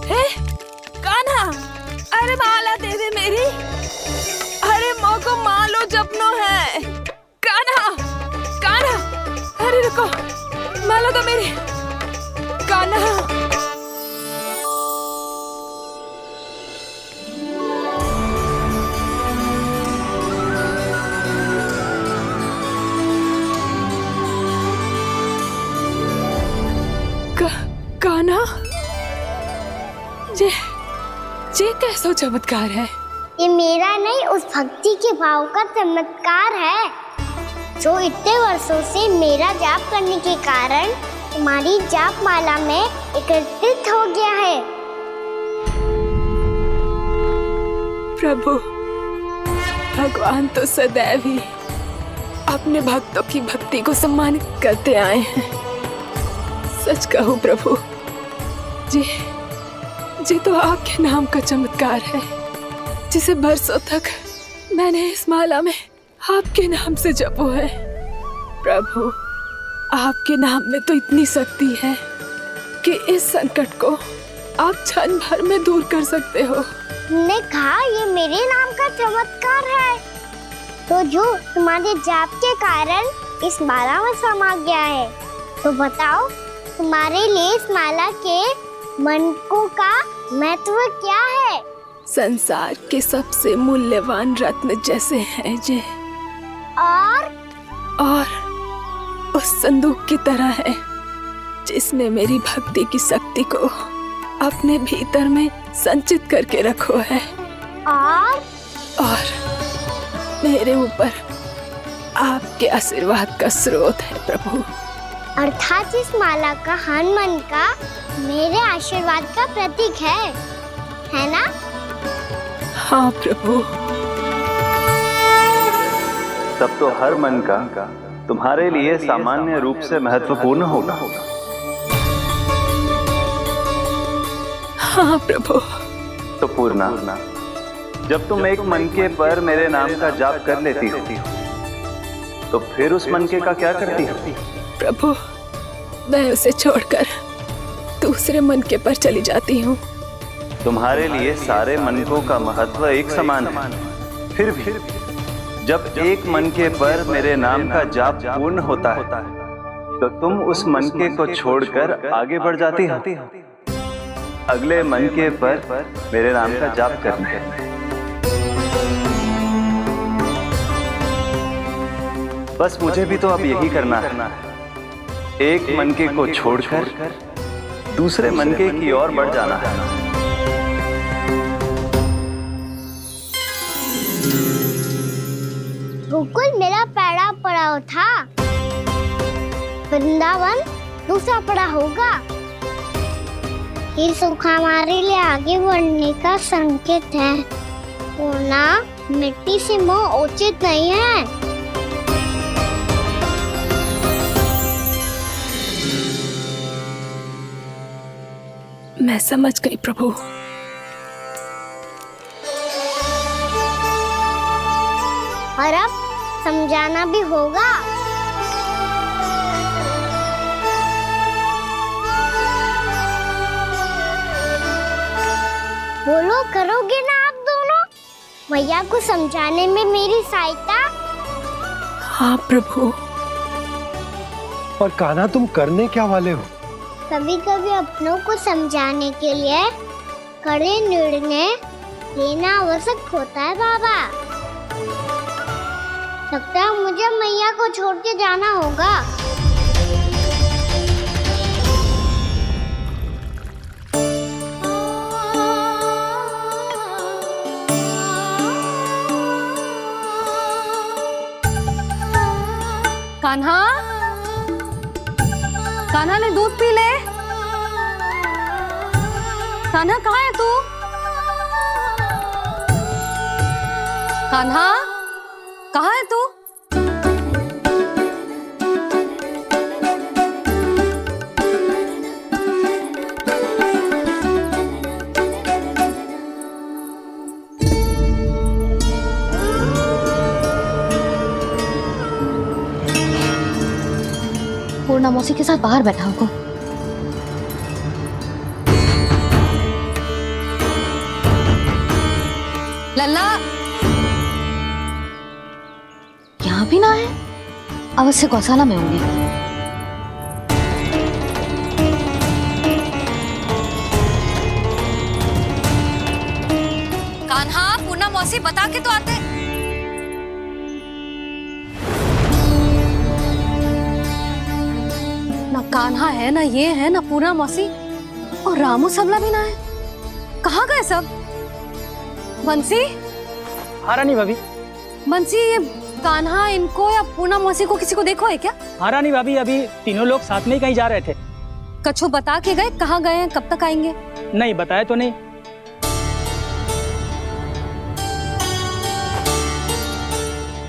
हे कान्हा, अरे माला दे दे मेरी। अरे मोको मालो जपनो है। कान्हा कान्हा, अरे रुको, माला दो मेरी। कान्हा कान्हा, ये कैसा चमत्कार है? ये मेरा नहीं, उस भक्ति के भाव का चमत्कार है जो इतने वर्षों से मेरा जाप करने के कारण तुम्हारी जाप माला में एकत्रित हो गया है। प्रभु, भगवान तो सदैव ही अपने भक्तों की भक्ति को सम्मानित करते आए हैं। सच कहूं प्रभु, जी तो आपके नाम का चमत्कार है, जिसे बरसों तक मैंने इस माला में आपके नाम से जपो है। प्रभु, आपके नाम में तो इतनी शक्ति है कि इस संकट को आप क्षण भर में दूर कर सकते हो। तुमने कहा ये मेरे नाम का चमत्कार है, तो जो तुम्हारे जाप के कारण इस माला में समा गया है, तो बताओ तुम्हारे लिए इस माला के मनकों का महत्व क्या है? संसार के सबसे मूल्यवान रत्न जैसे हैं जे, और उस संदूक की तरह है जिसने मेरी भक्ति की शक्ति को अपने भीतर में संचित करके रखो है। और मेरे ऊपर आपके आशीर्वाद का स्रोत है प्रभु। अर्थात इस माला का हनुमान का मेरे आशीर्वाद का प्रतीक है ना? हाँ प्रभु। तब तो हर मन का तुम्हारे लिए सामान्य रूप से महत्वपूर्ण होगा। हाँ प्रभु। तो पूर्णा, जब तुम एक मनके पर मेरे नाम का जाप कर लेती हो, तो फिर उस मनके का क्या करती हो? प्रभु, मैं उसे छोड़कर दूसरे मनके पर चली जाती हूँ। तुम्हारे लिए सारे मनकों का महत्व एक समान है। फिर भी जब एक मनके पर मेरे नाम का जाप पूर्ण होता है, तो तुम उस मनके को छोड़कर आगे बढ़ जाती हो अगले मनके पर मेरे नाम का जाप करने। बस मुझे भी तो अब यही करना है, एक मनके को छोड़कर दूसरे मनके की ओर बढ़ जाना है। गोकुल मेरा पहला पड़ाव था, वृंदावन दूसरा पड़ा होगा। ये सुख हमारे लिए आगे बढ़ने का संकेत है। पूर्णा, मिट्टी से मोह उचित नहीं है। मैं समझ गई प्रभु। और अब समझाना भी होगा। बोलो, करोगे ना आप दोनों? भैया को समझाने में मेरी सहायता। हाँ प्रभु। और कान्हा, तुम करने क्या वाले हो? कभी कभी अपनों को समझाने के लिए कड़े निर्णय लेना आवश्यक होता है बाबा। लगता है मुझे मैया को छोड़ के जाना होगा। कान्हा, कान्हा ने दूध पी ले। कान्हा कहाँ है तू? कान्हा, कहाँ है तू? पूर्णा मौसी के साथ बाहर बैठा होगा। लल्ला यहाँ भी ना है, अवश्य गौशाला में होंगे। कान्हा, पूना मौसी बता के तो आते। ना कान्हा है, ना ये है, ना पूना मौसी, और रामू सबला भी ना है। कहाँ गए सब? बंसी? हाँ रानी भाभी। बंसी, ये कान्हा इनको या पूना मौसी को किसी को देखो है क्या? हाँ रानी भाभी, अभी तीनों लोग साथ में ही कहीं जा रहे थे। कछु बता के गए कहाँ गए हैं, कब तक आएंगे? नहीं बताया तो नहीं।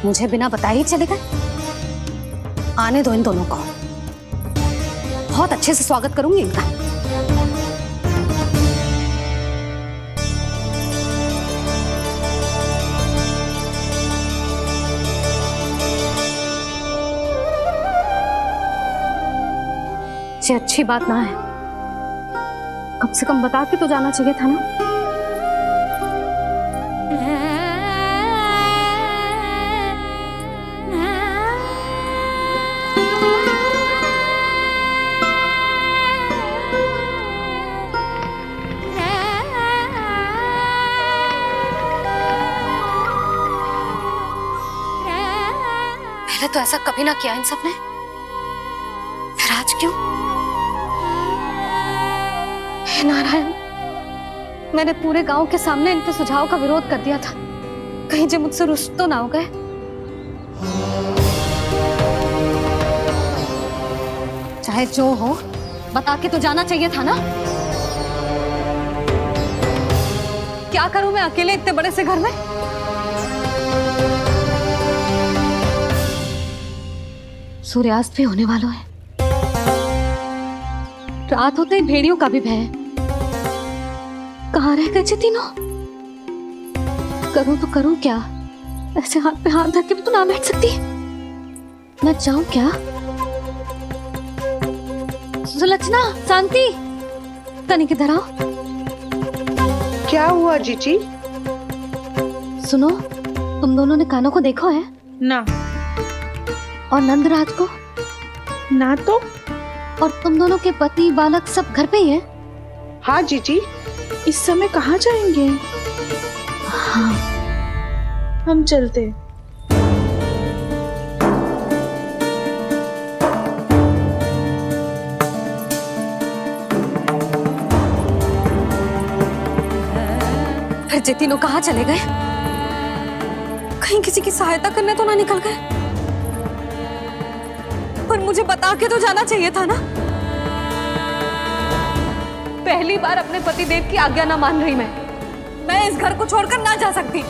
मुझे बिना बताए ही चले गए? आने दो इन दोनों को, बहुत अच्छे से स्वागत करूंगी इनका। ये अच्छी बात ना है, कम से कम बता के तो जाना चाहिए था ना। पहले तो ऐसा कभी ना किया इन सब ने, फिर आज क्यों? हे नारायण, मैंने पूरे गांव के सामने इनके सुझाव का विरोध कर दिया था, कहीं जे मुझसे रुष्ट तो ना हो गए। चाहे जो हो, बता के तो जाना चाहिए था ना। क्या करूं मैं अकेले इतने बड़े से घर में? सूर्यास्त भी होने वाला है, रात होते ही भेड़ियों का भी भय है। कहाँ रह गए थे तीनों? करूं तो करूं क्या? ऐसे हाथ पे हाथ धर के भी तो ना बैठ सकती। मैं जाऊं क्या? सुलक्षणा, शांति, तनिक इधर आओ। क्या हुआ जीजी? सुनो, तुम दोनों ने कान्हा को देखा है? ना। और नंदराज को? ना तो। और तुम दोनों के पति बालक सब घर पे ही है? हाँ जीजी, इस समय कहाँ जाएंगे? हाँ। हम चलते। फिर जे तीनों कहाँ चले गए? कहीं किसी की सहायता करने तो ना निकल गए? पर मुझे बता के तो जाना चाहिए था ना। पहली बार अपने पति देव की आज्ञा ना मान रही मैं इस घर को छोड़कर ना जा सकती।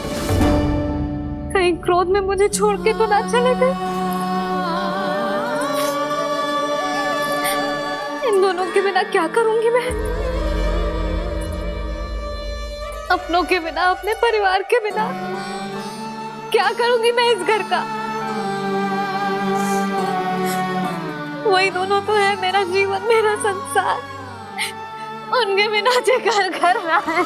कहीं क्रोध में मुझे छोड़ के तो ना चले गए। इन दोनों के बिना क्या करूंगी मैं? अपनों के बिना, अपने परिवार के बिना क्या करूंगी मैं इस घर का? वही दोनों तो है मेरा जीवन, मेरा संसार। उनके बिना जे घर घर रहा है।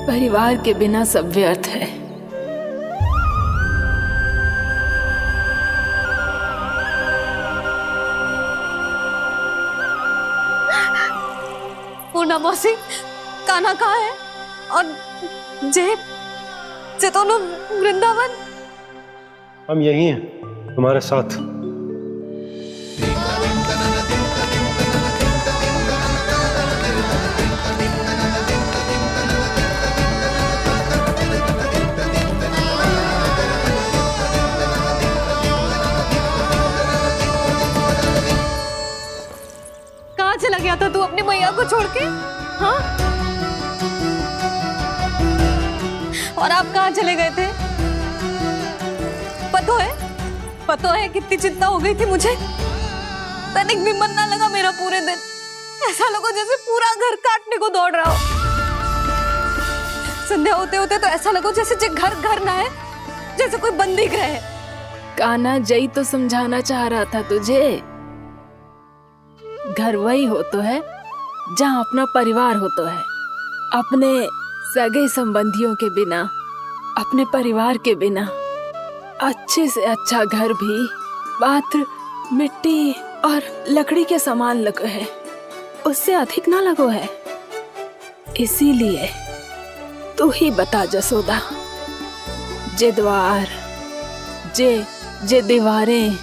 परिवार के बिना सब व्यर्थ है। पूना मौसी, कान्हा कहाँ है? और जे दोनों वृंदावन? हम यही हैं तुम्हारे साथ। कहाँ चला गया था तू अपनी मैया को छोड़ के? हाँ? और आप कहाँ चले गए थे? पता है कितनी चिंता हो गई थी मुझे। तनिक भी मन ना लगा मेरा पूरे दिन। ऐसा लगा जैसे पूरा घर काटने को दौड़ रहा हो। संध्या होते होते तो ऐसा लगो जैसे जे घर घर ना है, जैसे कोई बंदी गृह है। कान्हा जई तो समझाना चाह रहा था तुझे। घर वही हो तो है जहाँ अपना परिवार हो तो है। अपने सगे संबंधियों के बिना, अपने परिवार के बिना अच्छे से अच्छा घर भी मात्र मिट्टी और लकड़ी के समान लगो है, उससे अधिक ना लगो है। इसीलिए तू ही बता जसोदा, जे द्वार, जे दीवारें,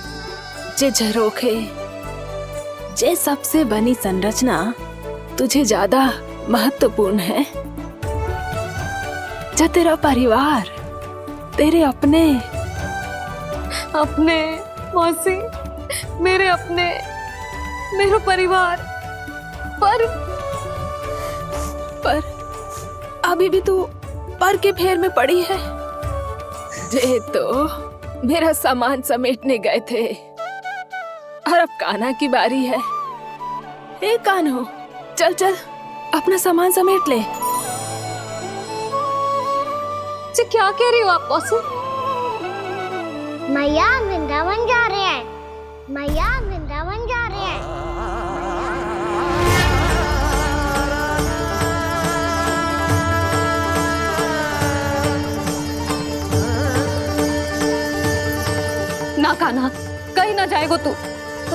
जे झरोखे, जे सबसे बनी संरचना तुझे ज्यादा महत्वपूर्ण है? जो तेरा परिवार, तेरे अपने मौसी, मेरा परिवार, पर अभी भी तू पर के फेर में पड़ी है। जे तो मेरा सामान समेटने गए थे और अब कान्हा की बारी है। ए कान्हो, चल चल अपना सामान समेट ले। जी क्या कह रही हो आप मौसी? मैया वृंदावन जा रहे हैं, मैया वृंदावन जा रहे हैं। ना कान्हा, कहीं ना जाएगो तू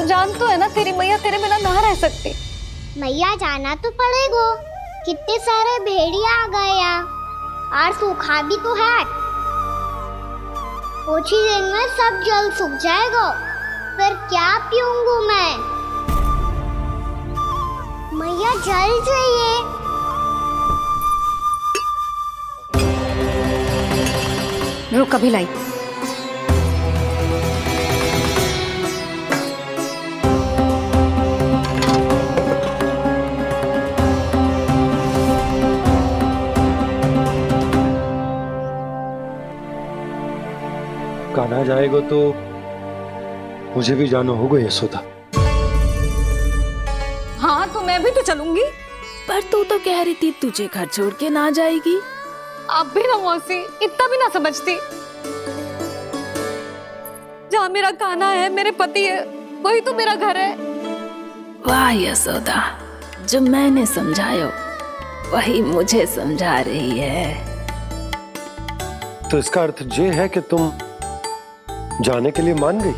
जान तो है ना तेरी मैया तेरे बिना ना रह सकती। मैया जाना तो पड़ेगा, कितने सारे भेड़िया आ गए यहाँ, और सूखा भी तो है। कुछ ही दिन में सब जल सूख जाएगा, फिर क्या पीऊंगी मैं? मैया जल चाहिए। रुक अभी लाई। कान्हा जाएगा तो मुझे भी जाना होगा यशोदा। हाँ तो मैं भी तो चलूंगी। पर तू तो कह रही थी तुझे घर छोड़ के ना जाएगी। आप भी ना मौसी, इतना भी ना समझती। जहाँ मेरा कान्हा है, मेरे पति है, वही तो मेरा घर है। वाह यशोदा, जो मैंने समझायो वही मुझे समझा रही है। तो इसका अर्थ ये है कि तुम जाने के लिए मान गई?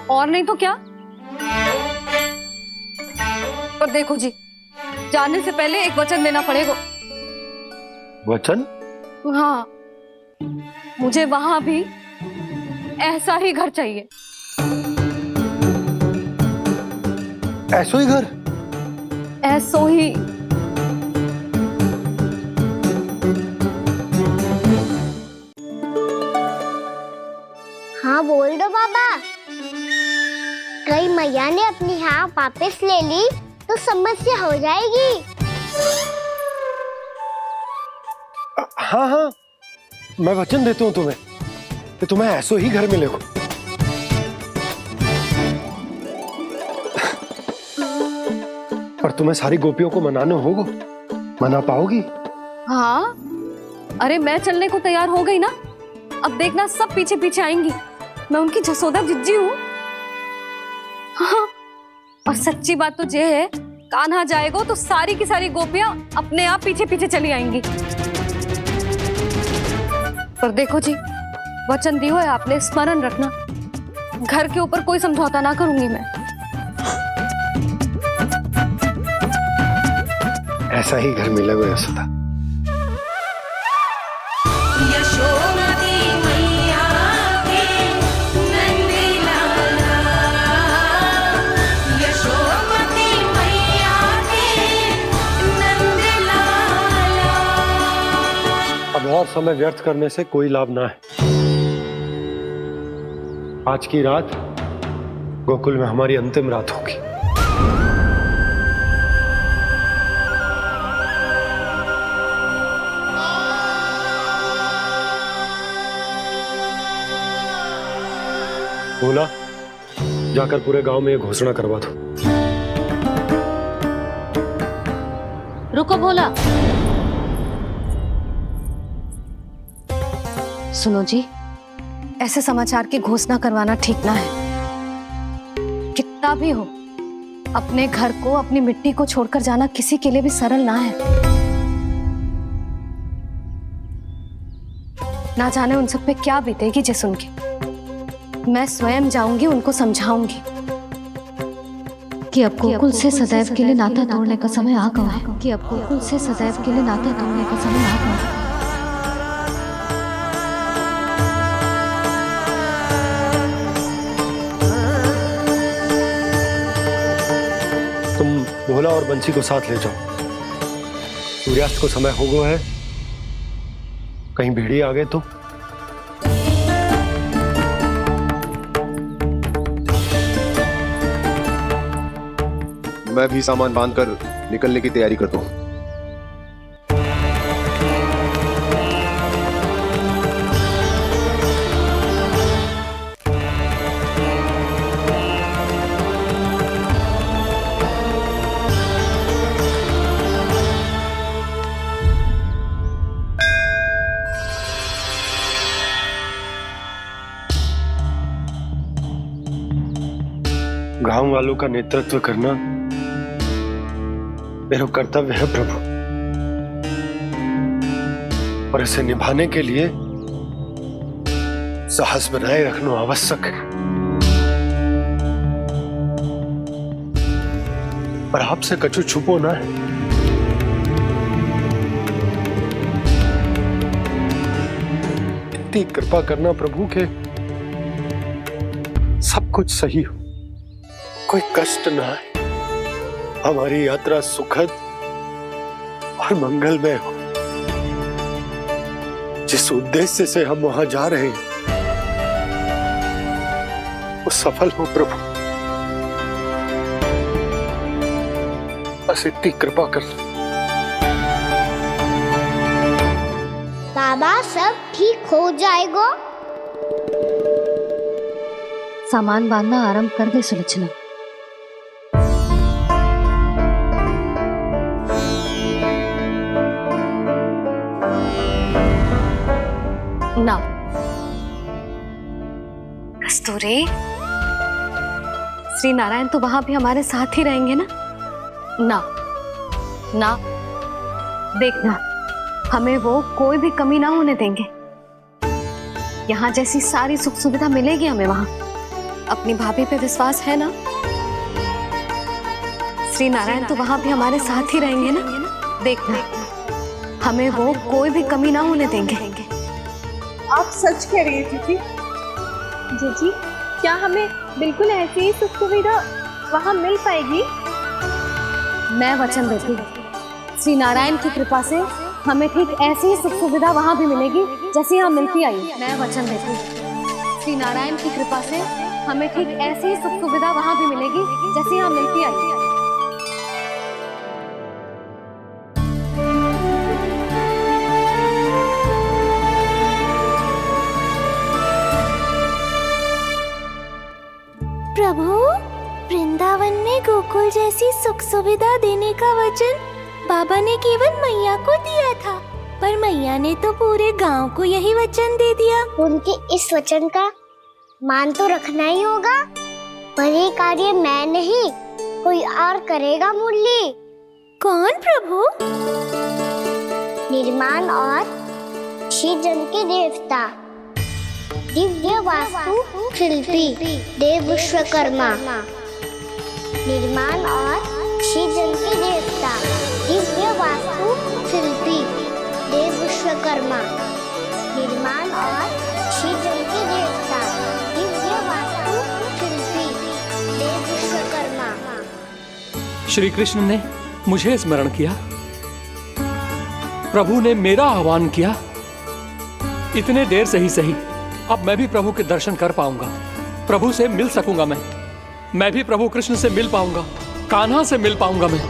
और नहीं तो क्या। पर देखो जी, जाने से पहले एक वचन देना पड़ेगा। वचन? हाँ, मुझे वहां भी ऐसा ही घर चाहिए। ऐसो ही घर? ऐसो ही। हाँ बोल दो बाबा। कहीं मैया ने अपनी हाँ वापस ले ली तो समस्या हो जाएगी। हाँ हाँ, मैं वचन देता हूँ तुम्हें कि तुम्हें ऐसो ही घर मिलेगा। पर तुम्हें सारी गोपियों को मनाना होगा। मना पाओगी? हाँ, अरे मैं चलने को तैयार हो गई ना। अब देखना सब पीछे पीछे आएंगी। मैं उनकी जसोदा जिज्जी हूँ। हाँ, और सच्ची बात तो ये है, कान्हा जाएगा तो सारी की सारी गोपियां अपने आप पीछे पीछे चली आएंगी। पर देखो जी, वचन दियो है आपने, स्मरण रखना। घर के ऊपर कोई समझौता ना करूंगी मैं। ऐसा ही घर मिलेगा यशोदा। अब और समय व्यर्थ करने से कोई लाभ ना है। आज की रात गोकुल में हमारी अंतिम रात होगी। बोला, जाकर पूरे गांव में ये घोषणा करवा दो। रुको भोला, सुनो जी, ऐसे समाचार की घोषणा करवाना ठीक ना है। कितना भी हो, अपने घर को, अपनी मिट्टी को छोड़कर जाना किसी के लिए भी सरल ना है। ना जाने उन सब पे क्या बीतेगी जे सुन के। मैं स्वयं जाऊंगी, उनको समझाऊंगी कि अब गोकुल से सदैव के लिए नाता तोड़ने का समय आ गया है, कि अब गोकुल से सदैव के लिए नाता तोड़ने का समय आ गया है। तुम भोला और बंसी को साथ ले जाओ। सूर्यास्त को समय हो गया है, कहीं भेड़िए आ गए तो। मैं भी सामान बांधकर निकलने की तैयारी करता हूँ। गांव वालों का नेतृत्व करना मेरा कर्तव्य है प्रभु, और इसे निभाने के लिए साहस बनाए रखना आवश्यक है। पर आपसे कछु छुपो ना है। इतनी कृपा करना प्रभु के सब कुछ सही हो, कोई कष्ट ना है, हमारी यात्रा सुखद और मंगलमय हो। जिस उद्देश्य से हम वहां जा रहे हैं वो सफल हो प्रभु, बस इतनी कृपा कर। बाबा सब ठीक हो जाएगा। सामान बांधना आरंभ कर दे सुलोचना। ना कस्तूरी, श्री नारायण तो वहां भी हमारे साथ ही रहेंगे ना? ना ना, देखना, हमें वो कोई भी कमी ना होने देंगे। यहाँ जैसी सारी सुख सुविधा मिलेगी हमें वहां। अपनी भाभी पे विश्वास है ना? श्री नारायण तो वहां भी हमारे साथ ही रहेंगे ना? देखना, हमें वो कोई भी कमी ना होने देंगे। आप सच कह रही है जीजी। जीजी, क्या हमें बिल्कुल ऐसी ही सुख सुविधा वहाँ मिल पाएगी? मैं वचन देती हूँ, श्री नारायण की कृपा से हमें ठीक ऐसी ही सुख सुविधा वहाँ भी मिलेगी जैसी यहाँ मिलती आई। मैं वचन देती हूँ, श्री नारायण की कृपा से हमें ठीक ऐसी ही सुख सुविधा वहाँ भी मिलेगी जैसी यहाँ मिलती आई। प्रभु, वृंदावन में गोकुल जैसी सुख सुविधा देने का वचन बाबा ने केवल मैया को दिया था, पर मैया ने तो पूरे गांव को यही वचन दे दिया। उनके इस वचन का मान तो रखना ही होगा, पर ये कार्य मैं नहीं, कोई और करेगा। मुरली कौन प्रभु? निर्माण और सृजन के देवता, दिव्य वास्तु शिल्पी देव विश्वकर्मा। निर्माण और सृजन के देवता, दिव्य वास्तु शिल्पी देव विश्वकर्मा। निर्माण और सृजन के देवता, दिव्य वास्तु शिल्पी देव विश्वकर्मा। श्री कृष्ण ने मुझे स्मरण किया, प्रभु ने मेरा आह्वान किया। इतने देर से ही सही, अब मैं भी प्रभु के दर्शन कर पाऊंगा, प्रभु से मिल सकूंगा। मैं भी प्रभु कृष्ण से मिल पाऊंगा, कान्हा से मिल पाऊंगा मैं।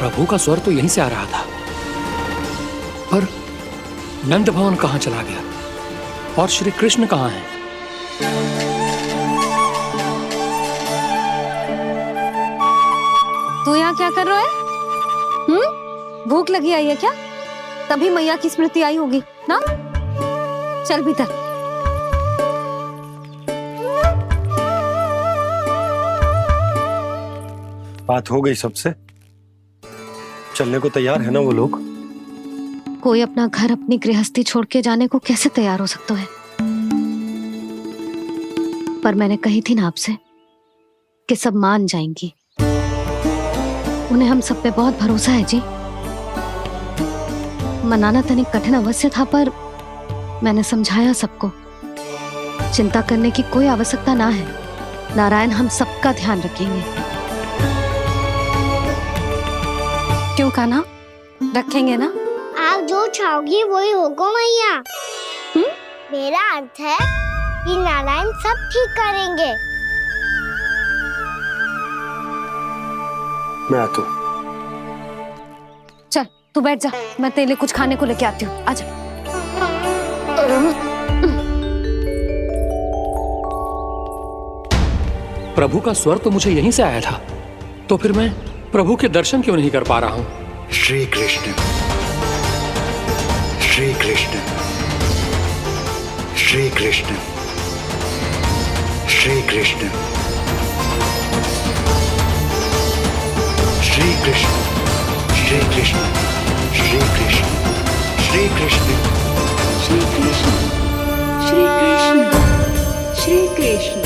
प्रभु का स्वर तो यहीं से आ रहा था, पर नंद भवन कहाँ चला गया और श्री कृष्ण कहाँ हैं? तू यहाँ क्या कर रहा है? भूख लगी आई है क्या? तभी मैया की स्मृति आई होगी ना? चल भीतर। बात हो गई सबसे? चलने को तैयार है ना वो लोग? कोई अपना घर अपनी गृहस्थी छोड़ के जाने को कैसे तैयार हो सकता है? पर मैंने कही थी ना आपसे कि सब मान जाएंगी। उन्हें हम सब पे बहुत भरोसा है जी। मनाना तनिक कठिन अवश्य था, पर मैंने समझाया सबको। चिंता करने की कोई आवश्यकता ना है। नारायण हम सबका ध्यान रखेंगे। क्यों कान्हा, रखेंगे ना? आप जो चाहोगी वही होगा मैया। मेरा अर्थ है कि नारायण सब ठीक करेंगे। मैं आता हूं। चल तू बैठ जा, मैं तेरे लिए कुछ खाने को लेके आती हूँ। आजा। प्रभु का स्वर तो मुझे यहीं से आया था, तो फिर मैं प्रभु के दर्शन क्यों नहीं कर पा रहा हूँ? श्री कृष्ण, श्री कृष्ण, श्री कृष्ण, श्री कृष्ण, श्री कृष्ण, श्री कृष्ण, श्री कृष्ण, श्री कृष्ण, श्री कृष्ण, श्री कृष्ण, श्री कृष्ण, श्री कृष्ण,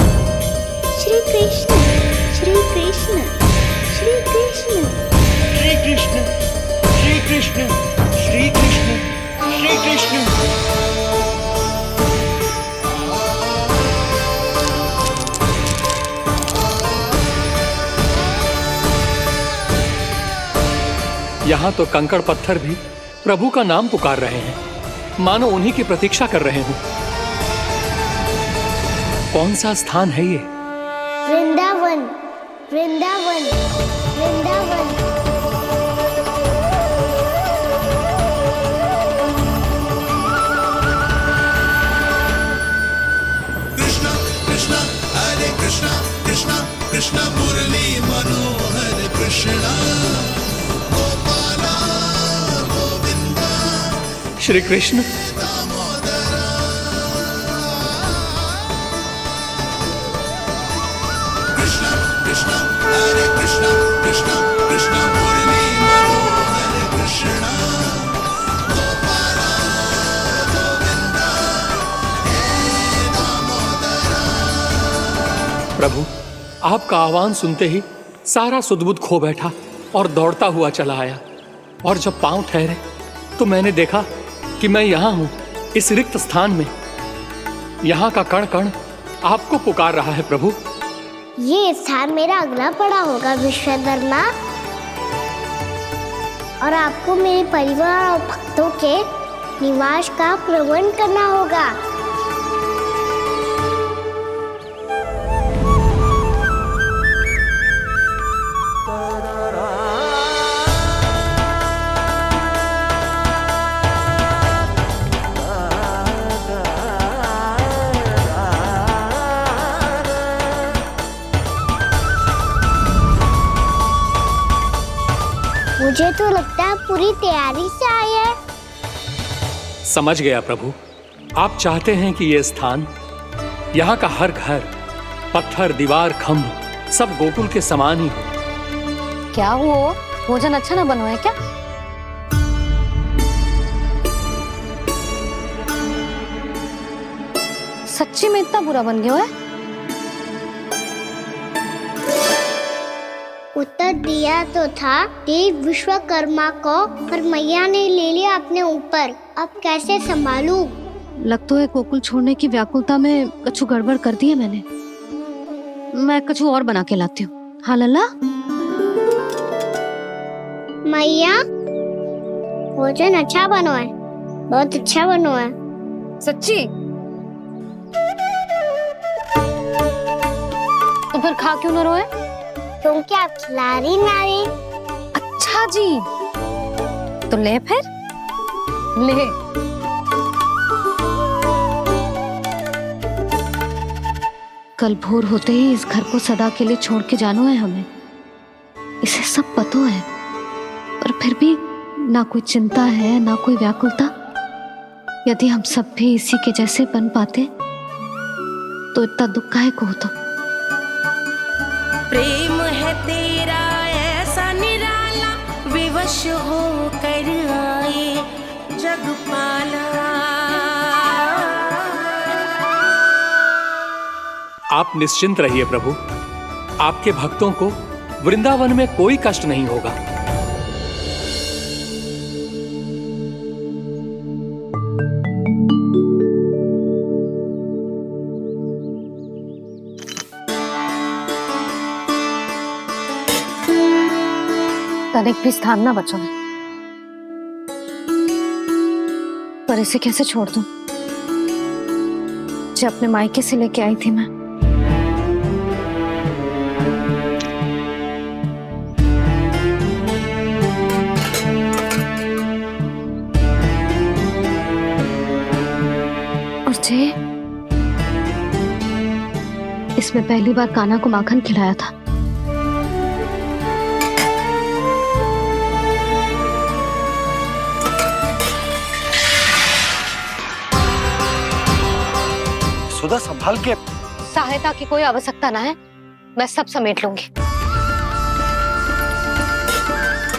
श्री कृष्ण, श्री कृष्ण, श्री कृष्ण, श्री कृष्ण, श्री कृष्ण, श्री कृष्ण। यहाँ तो कंकड़ पत्थर भी प्रभु का नाम पुकार रहे हैं, मानो उन्हीं की प्रतीक्षा कर रहे हों। कौन सा स्थान है ये? वृंदावन, वृंदावन, वृंदावन। कृष्णा कृष्णा हरे कृष्णा, कृष्णा कृष्णा मुरली मनोहर कृष्णा, गोपाला गोविंदा श्री कृष्ण, दामोदरा। कृष्णा कृष्णा हरे कृष्णा, कृष्णा कृष्णा मुरली मनोहर कृष्णा, गोपाला गोविंदा हे दामोदरा। प्रभु आपका आह्वान सुनते ही सारा सुध-बुध खो बैठा और दौड़ता हुआ चला आया, और जब पांव ठहरे तो मैंने देखा कि मैं यहाँ हूँ, इस रिक्त स्थान में। यहाँ का कण कण आपको पुकार रहा है प्रभु। ये स्थान मेरा अगला पड़ा होगा विश्वकर्मा, और आपको मेरे परिवार और भक्तों के निवास का प्रबंध करना होगा। मुझे तो लगता है पूरी तैयारी से आए हैं। समझ गया प्रभु, आप चाहते हैं कि ये स्थान, यहाँ का हर घर, पत्थर, दीवार, खम्भ सब गोकुल के समान ही हो। क्या हुआ? भोजन अच्छा ना बना है क्या? सच्ची में इतना बुरा बन गया है? उत्तर दिया तो था देव विश्वकर्मा को, पर मैया ने ले लिया अपने ऊपर। अब कैसे संभालूं? लगता है गोकुल छोड़ने की व्याकुलता में कछु गड़बड़ कर दी है मैंने। मैं कछु और बना के लाती हूँ। हाँ लल्ला? मैया, भोजन अच्छा बनो है, बहुत अच्छा बनो है। सच्ची? तो फिर खा क्यों न रोए? तुम क्या खिला रही नारी? अच्छा अच्छा जी, तो ले फिर ले। कल भोर होते ही इस घर को सदा के लिए छोड़ के जाना है हमें, इसे सब पता है, पर फिर भी ना कोई चिंता है ना कोई व्याकुलता। यदि हम सब भी इसी के जैसे बन पाते तो इतना दुख काहे को होता। प्रेम है तेरा ऐसा निराला, विवश हो कर आए जग पाला। आप निश्चिंत रहिए प्रभु, आपके भक्तों को वृंदावन में कोई कष्ट नहीं होगा। तनिक भी स्थान ना बचो है, पर इसे कैसे छोड़ दूं जो अपने मायके से लेके आई थी मैं। और जे इसमें पहली बार कान्हा को माखन खिलाया था। सुधा संभाल के। सहायता की कोई आवश्यकता ना है, मैं सब समेट लूंगी।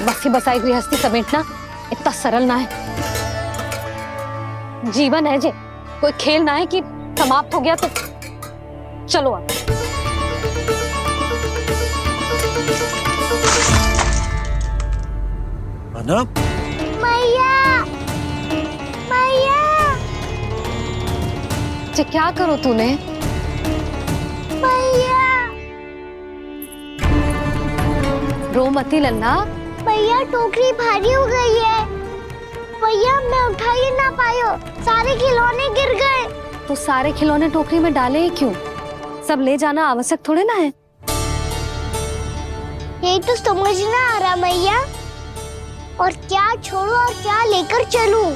बसी बसाई गृहस्थी समेटना इतना सरल ना है। जीवन है जे, कोई खेल ना है कि समाप्त हो गया तो चलो अब। अना? मैया, मैया, जे क्या करो तूने? मैया, रो मती लल्ला। भैया टोकरी भारी हो गई है। भैया मैं उठा ही ना पायो, सारे खिलौने गिर गए। तो सारे खिलौने टोकरी में डाले ही क्यों? सब ले जाना आवश्यक थोड़े ना है। यही तो समझ ना आ रहा मैया, और क्या छोड़ू और क्या लेकर चलूं?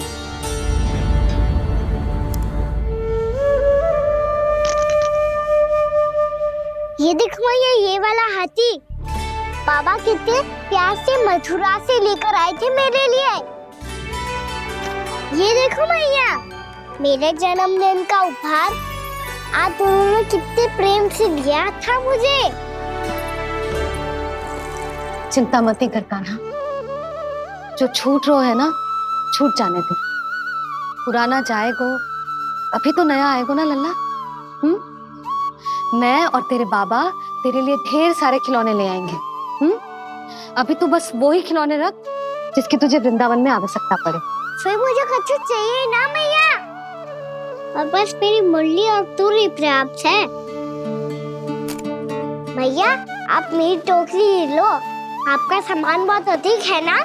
ये देख मैया, ये वाला हाथी बाबा कितने प्यार से मथुरा से लेकर आए थे मेरे लिए। ये देखो मैया, मेरे जन्मदिन का उपहार आप दोनों ने कितने प्रेम से दिया था मुझे। चिंता मत कर कान्हा, जो छूट रो है ना छूट जाने दे। पुराना जाएगो, अभी तो नया आएगो ना लल्ला। मैं और तेरे बाबा तेरे लिए ढेर सारे खिलौने ले आएंगे। अभी तू बस वो ही खिलौने रख जिसकी तुझे वृंदावन में आवश्यकता पड़े। फिर मुझे कुछ चाहिए ना मैया, और बस मेरी मुरली और तुरी पर्याप्त है। भैया आप मेरी टोकरी लो, आपका सामान बहुत अधिक है ना।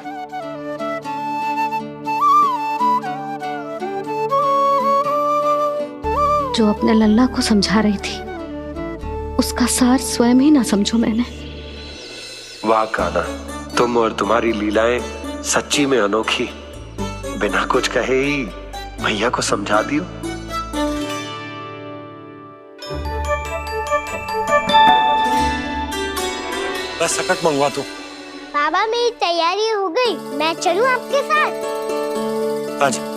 जो अपने लल्ला को समझा रही थी उसका सार स्वयं ही ना समझो मैंने। वाह कान्हा, तुम और तुम्हारी लीलाएं सच्ची में अनोखी। बिना कुछ कहे ही भैया को समझा दियो। बस सकट मंगवा दो। बाबा मेरी तैयारी हो गई, मैं चलूं आपके साथ? आजा।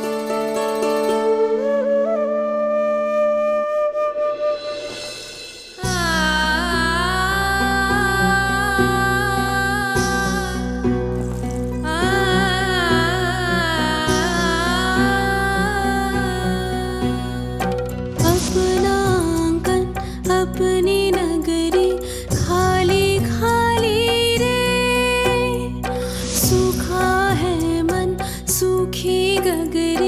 अपनी नगरी खाली खाली रे, सूखा है मन सूखी गगरी।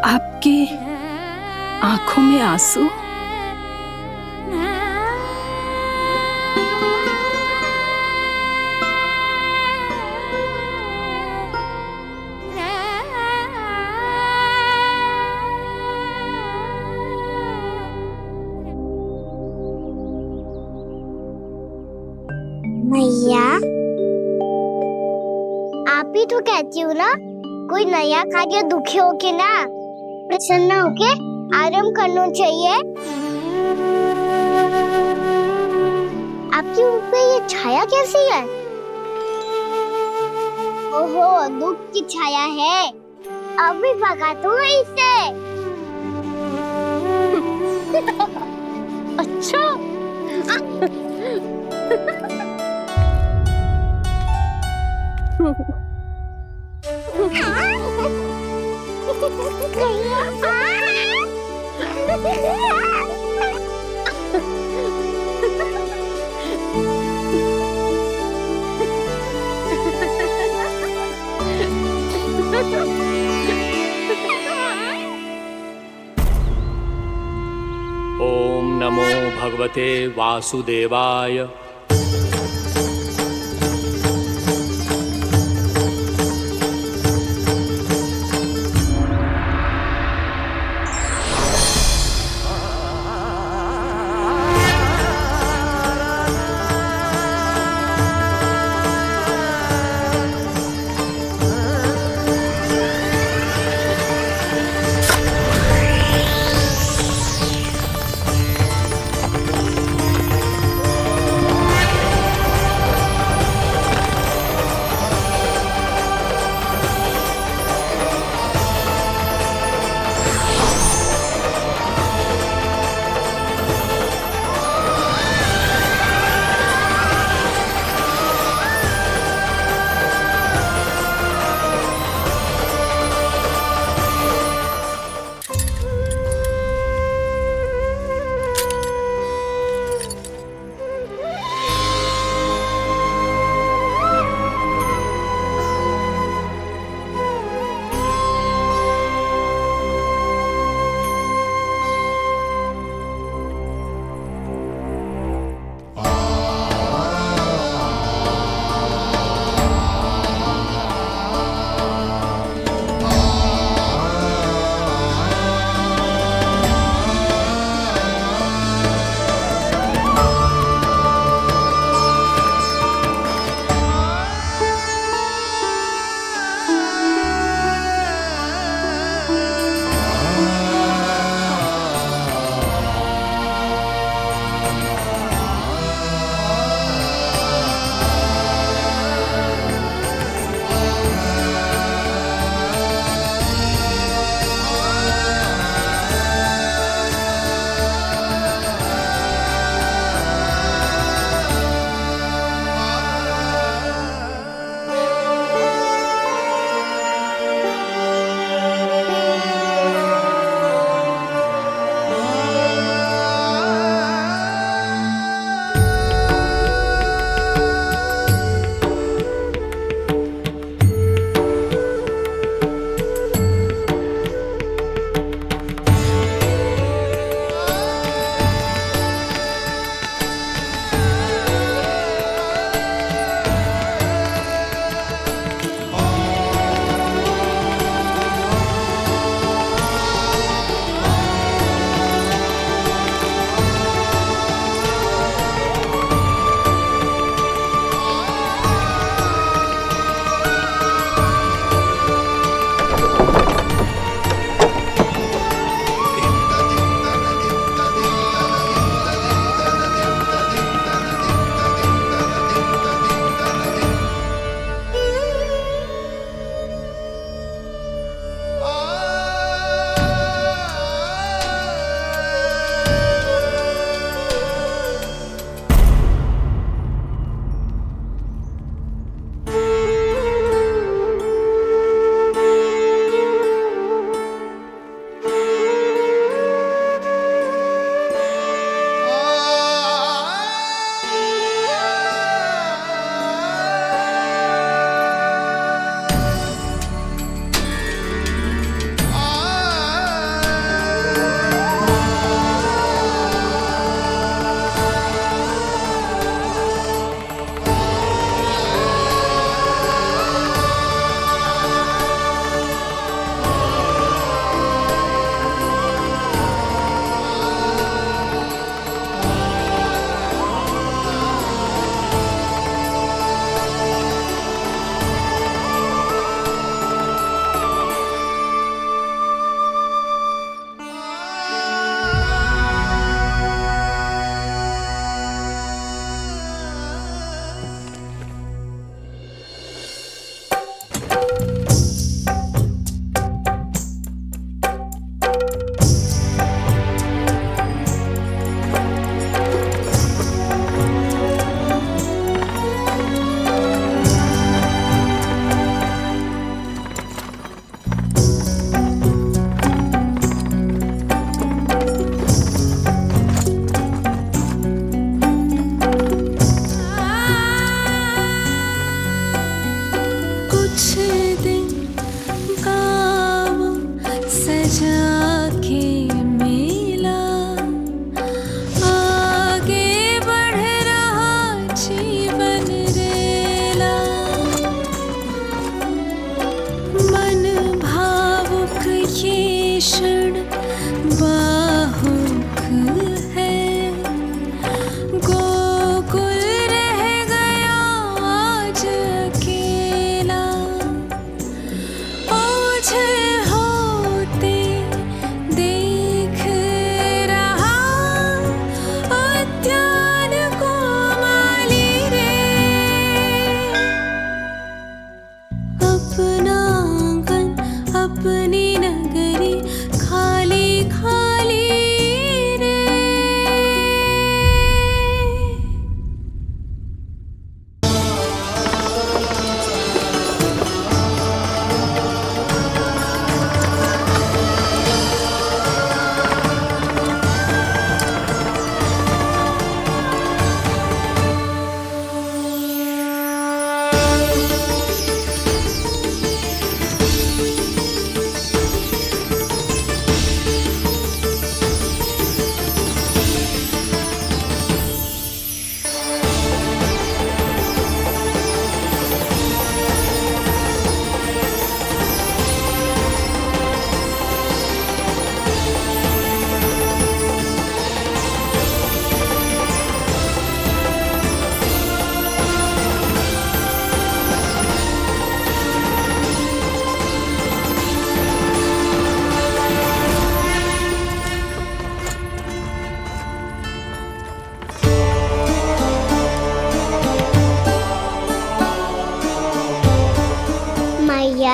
आपके आंखों में आंसू? मैया, आप ही तो कहती हो ना, कोई नया कार्य दुखी होके ना प्रसन्न होके आराम करना चाहिए। आपके मुंह पे ये छाया कैसी है? ओहो, दुख की छाया है। अभी भगा दूं इसे। अच्छा। ओम नमो भगवते वासुदेवाय।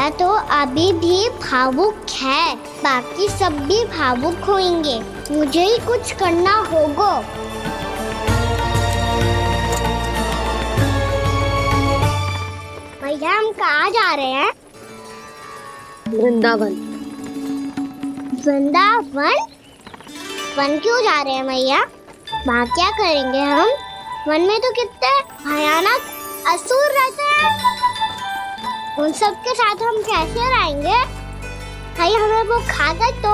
मैया तो अभी भी भावुक है, बाकी सब भी भावुक होंगे। मुझे ही कुछ करना होगा। भैया हम कहाँ जा रहे हैं? वृंदावन। वृंदावन? वन क्यों जा रहे हैं भैया? वहाँ क्या करेंगे हम? वन में तो कितने भयानक असुर रहते हैं। उन सब के साथ हम कैसे रहेंगे? कहीं हमें वो खा गए तो?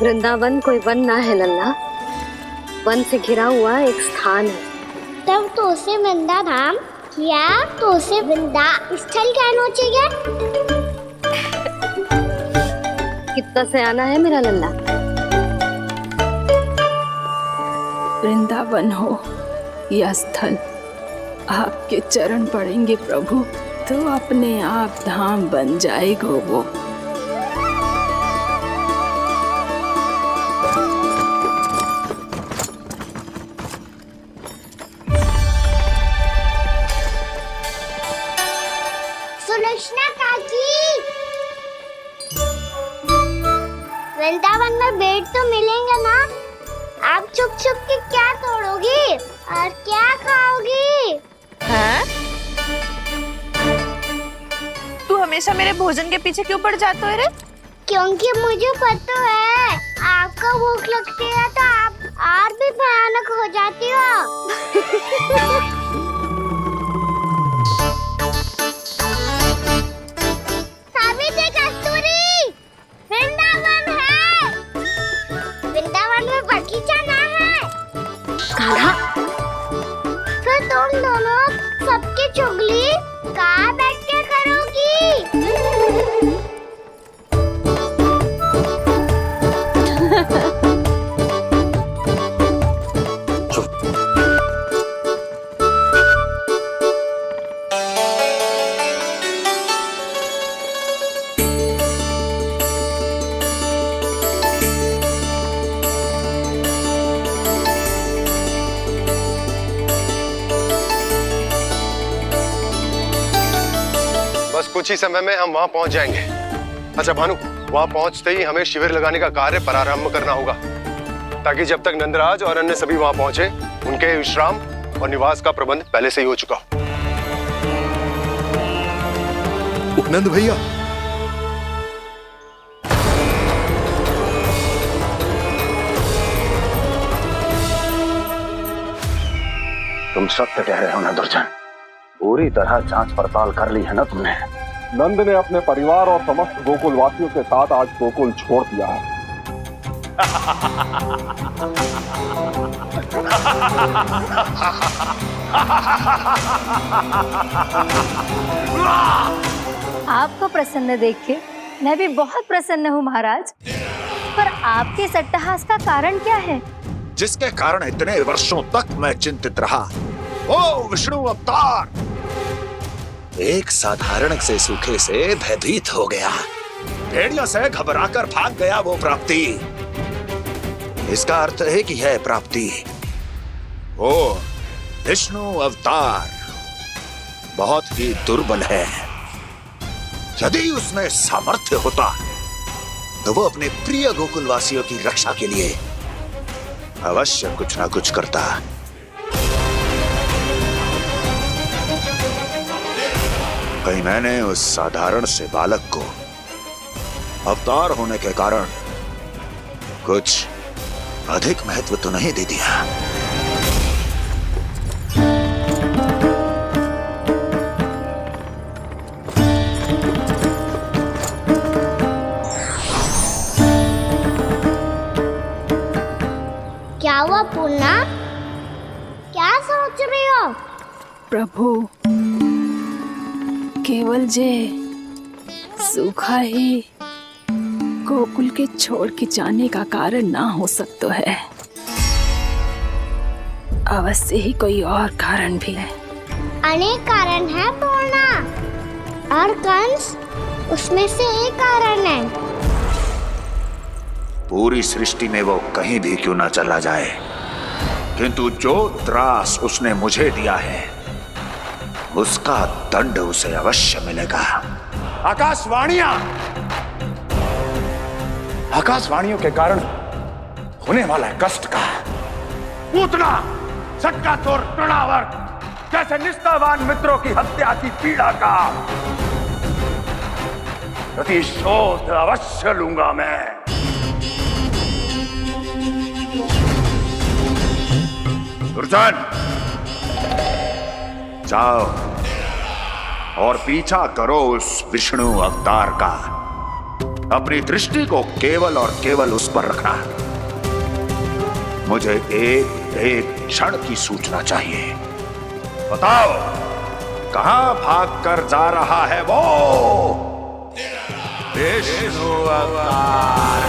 वृंदावन कोई वन ना है लल्ला, वन से घिरा हुआ एक स्थान है। तब तो उसे वृंदा धाम या तो उसे वृंदा स्थल कहना चाहिए। कितना सयाना है मेरा लल्ला। वृंदावन हो या स्थल, आपके चरण पड़ेंगे प्रभु तो अपने आप धाम बन जाएगा वो। सुलक्षणा काकी, वृंदावन में बेट तो मिलेंगे ना? आप छुप छुप के क्या तोड़ोगी और क्या खाओगी? हाँ? तू हमेशा मेरे भोजन के पीछे क्यों पड़ जाते हो रे? क्योंकि मुझे पता है आपको भूख लगती है तो आप और भी भयानक हो जाती हो। सावित्री, कस्तूरी, वृंदावन है। वृंदावन में बगीचा ना है। कान्हा, फिर तुम दोनों सबकी चुगली कहाँ बैठ के करोगी? बस कुछ ही समय में हम वहां पहुंच जाएंगे। अच्छा भानु, वहां पहुंचते ही हमें शिविर लगाने का कार्य प्रारंभ करना होगा, ताकि जब तक नंदराज और अन्य सभी वहां पहुंचे उनके विश्राम और निवास का प्रबंध पहले से ही हो चुका हो। उपनंद भैया, तुम सत्य कह रहे हो ना दुर्जन? पूरी तरह जांच पड़ताल कर ली है ना तुमने? नंद ने अपने परिवार और समस्त गोकुल वासियों के साथ आज गोकुल छोड़ दिया है। आपको प्रसन्न देख के मैं भी बहुत प्रसन्न हूँ महाराज। पर आपके इस अट्टहास का कारण क्या है? जिसके कारण इतने वर्षों तक मैं चिंतित रहा, ओ विष्णु अवतार, एक साधारण से सूखे से भयभीत हो गया, भेड़ियों से घबराकर भाग गया वो प्राप्ति। इसका अर्थ है कि यह प्राप्ति वो विष्णु अवतार बहुत ही दुर्बल है। यदि उसमें सामर्थ्य होता तो वो अपने प्रिय गोकुलवासियों की रक्षा के लिए अवश्य कुछ ना कुछ करता। कहीं मैंने उस साधारण से बालक को अवतार होने के कारण कुछ अधिक महत्व तो नहीं दे दिया। क्या हुआ पूर्णा? क्या सोच रही हो? प्रभु, केवल जे सूखा ही गोकुल के छोड़ के जाने का कारण ना हो सकता है, अवश्य ही कोई और कारण भी है। अनेक कारण है पूर्णा, और कंस उसमें से एक कारण है। पूरी सृष्टि में वो कहीं भी क्यों ना चला जाए, किंतु जो त्रास उसने मुझे दिया है उसका दंड उसे अवश्य मिलेगा। आकाशवाणियों के कारण होने वाला कष्ट का पूतना सटका चोर तृणावर्त जैसे निष्ठावान मित्रों की हत्या की पीड़ा का प्रतिशोध अवश्य लूंगा मैं। दुर्जन, जाओ और पीछा करो उस विष्णु अवतार का। अपनी दृष्टि को केवल और केवल उस पर रखना। मुझे एक क्षण की सूचना चाहिए। बताओ कहां भागकर जा रहा है वो विष्णु अवतार?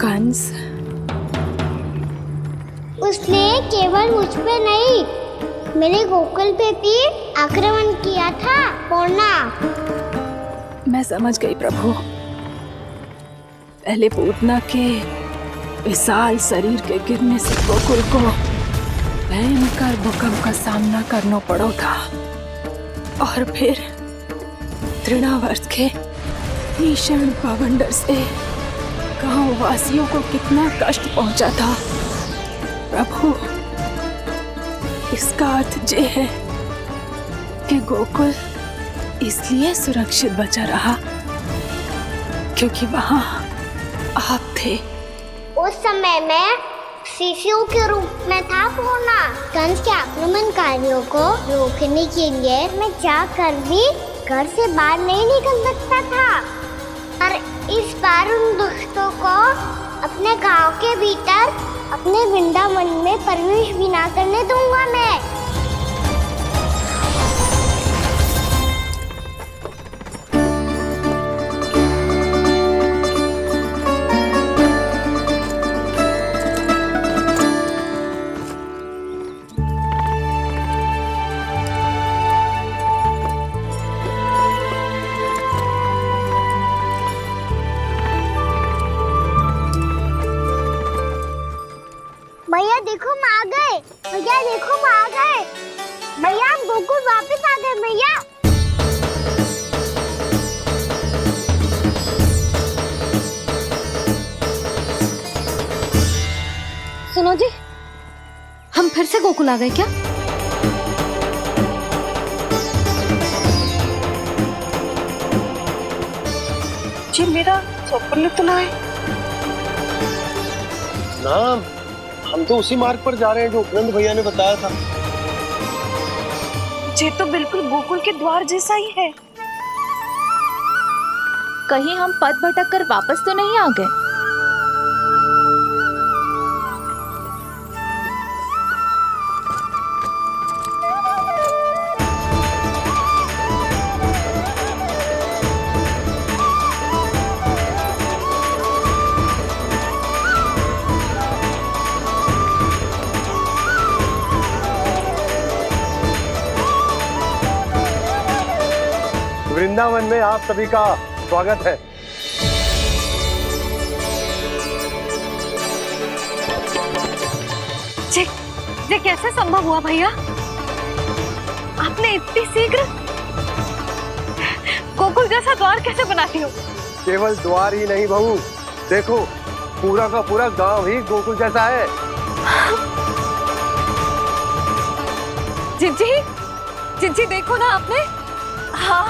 कंस, उसने केवल मुझ पे नहीं, मेरे गोकुल पे भी आक्रमण किया था पूर्णा। मैं समझ गई प्रभु। पहले पूतना के विशाल शरीर के गिरने से गोकुल को भयंकर भूकंप का सामना करना पड़ा था, और फिर तृणावर्त के भीषण पावंडर से गांव वासियों को कितना कष्ट पहुंचा था। प्रभु, इसका अर्थ ये है कि गोकुल इसलिए सुरक्षित बचा रहा क्योंकि वहां आप थे। उस समय मैं शिशु के रूप में था पूर्णा। कंस के आक्रमणकारियों को रोकने के लिए मैं जाकर भी घर से बाहर नहीं निकल सकता था, और इस बार उन दुष्टों को अपने गांव के भीतर अपने वृंदावन में प्रवेश भी ना करने दूंगा मैं। भैया देखो हम आ गए, भैया देखो हम आ गए, भैया हम गोकुल वापस आ गए भैया। सुनो जी, हम फिर से गोकुल आ गए क्या? जी मेरा स्वप्न तो ना है। ना, हम तो उसी मार्ग पर जा रहे हैं जो उपनंद भैया ने बताया था। ये तो बिल्कुल गोकुल के द्वार जैसा ही है। कहीं हम पथ भटक कर वापस तो नहीं आ गए? वृंदावन में आप सभी का स्वागत है। ये कैसे संभव हुआ भैया? आपने इतनी शीघ्र गोकुल जैसा द्वार कैसे बनाती हो? केवल द्वार ही नहीं बहू, देखो पूरा का पूरा गांव ही गोकुल जैसा है। जिज्जी, जिज्जी देखो ना आपने। हाँ,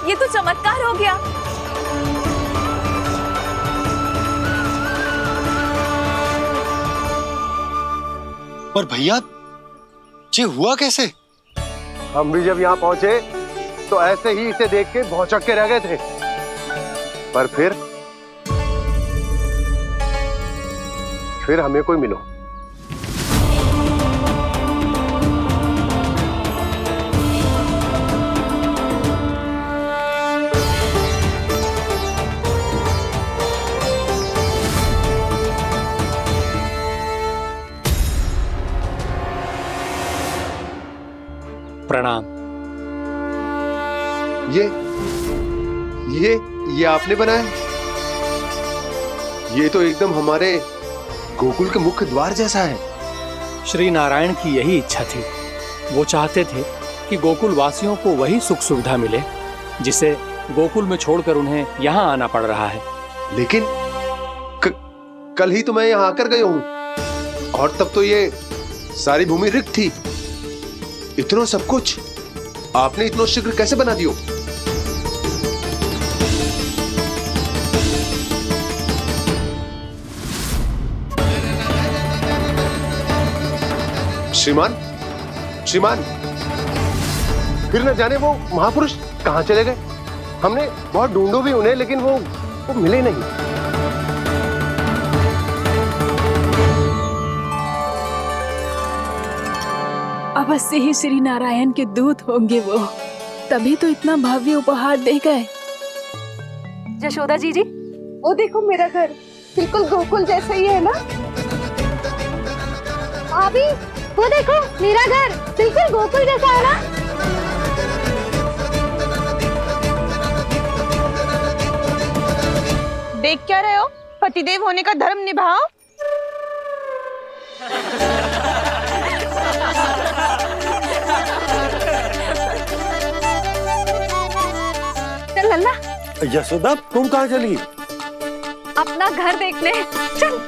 ये तो चमत्कार हो गया। पर भैया ये हुआ कैसे? हम भी जब यहाँ पहुंचे तो ऐसे ही इसे देख के भौचक के रह गए थे, पर फिर हमें कोई मिलो। प्रणाम। ये आपने बनाया? ये तो एकदम हमारे गोकुल के मुख्य द्वार जैसा है। श्री नारायण की यही इच्छा थी। वो चाहते थे कि गोकुल वासियों को वही सुख सुविधा मिले जिसे गोकुल में छोड़कर उन्हें यहाँ आना पड़ रहा है। लेकिन कल ही तो मैं यहाँ आकर गया हूँ और तब तो ये सारी भूमि रिक्त थी। इतना सब कुछ आपने इतना शीघ्र कैसे बना दियो? श्रीमान, श्रीमान, फिर न जाने वो महापुरुष कहां चले गए। हमने बहुत ढूंढो भी उन्हें, लेकिन वो मिले नहीं। अवश्य ही श्री नारायण के दूत होंगे वो, तभी तो इतना भव्य उपहार दे गए। यशोदा जी, वो देखो मेरा घर बिल्कुल गोकुल जैसा ही है ना। भाभी, वो देखो मेरा घर बिल्कुल गोकुल जैसा है ना। देख क्या रहे हो? पतिदेव होने का धर्म निभाओ। चल लल्ला, यशोदा, तुम कहाँ चली? अपना घर देखने चल।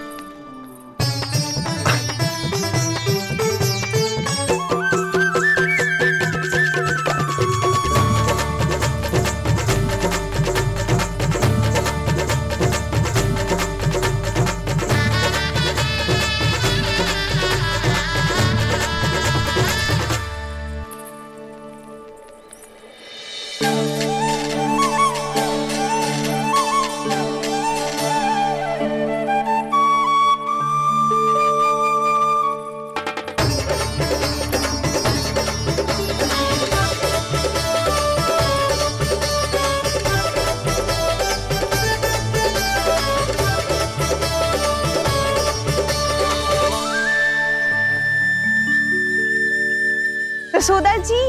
यशोदा जी,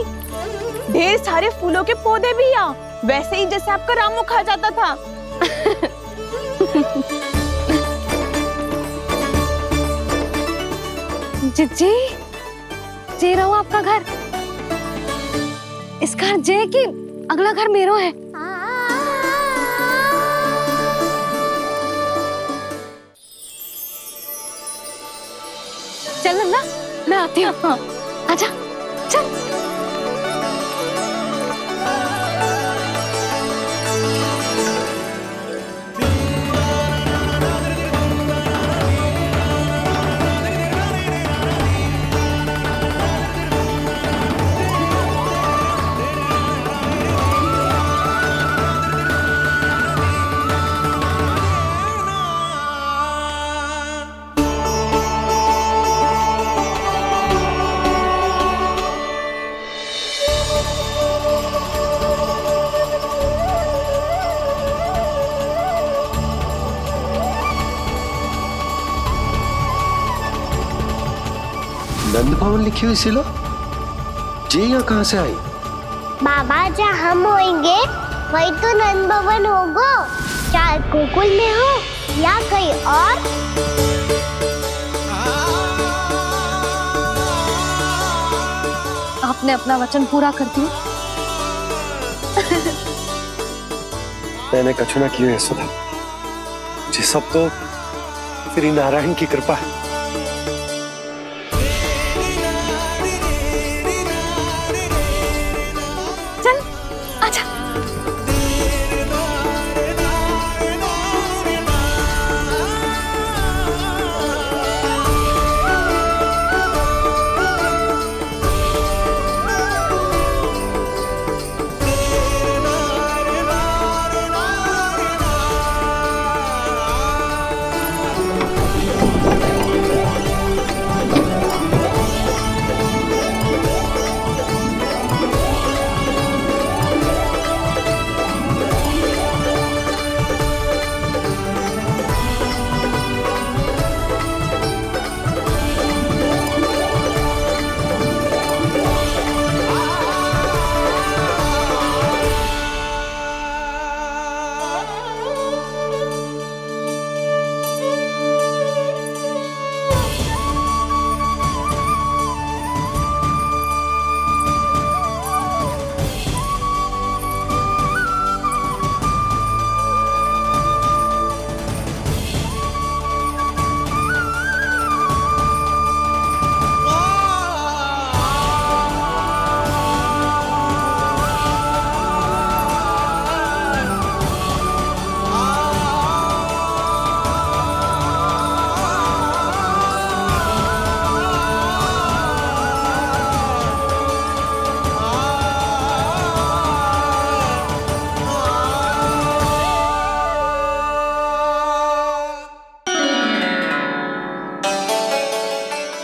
ढेर सारे फूलों के पौधे भी यहाँ, वैसे ही जैसे आपका रामू खा जाता था। जिज्जी, जे रहो आपका घर। इस घर जे की अगला घर मेरो है। चल लल्ला, मैं आती हूँ। हाँ, आजा, चल। नंद भवन लिखी हुई सिलो, जी यहाँ कहाँ से आई? बाबा, जहाँ हम होंगे वही तो नंद भवन होगा। चाहे गोकुल में हो या कहीं और। आपने अपना वचन पूरा कर दिया। मैंने कछु ना किया यशोदा, जी सब तो श्री नारायण की कृपा है।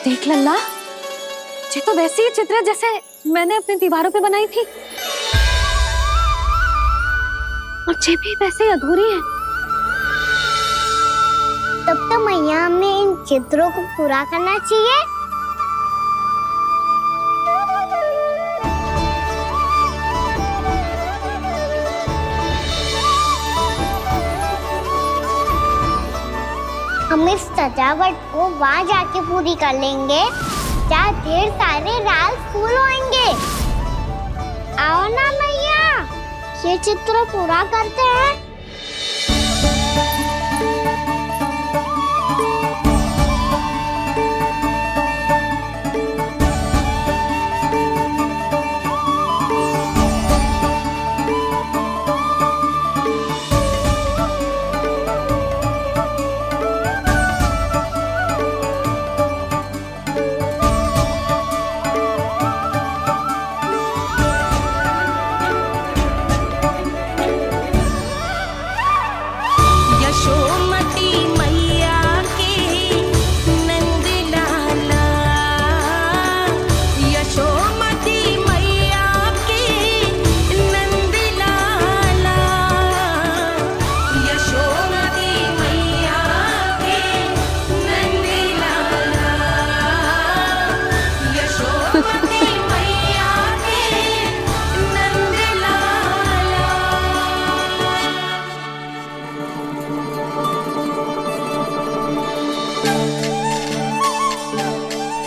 देख लल्ला, ये तो वैसी ही चित्र है जैसे मैंने अपनी दीवारों पे बनाई थी, और ये भी वैसे ही अधूरी है। तब तो मैया हमें इन चित्रों को पूरा करना चाहिए। हम इस सजावट को वहाँ जाके पूरी कर लेंगे जहाँ ढेर सारे लाल फूल होंगे। आओ ना मैया, ये चित्र पूरा करते हैं।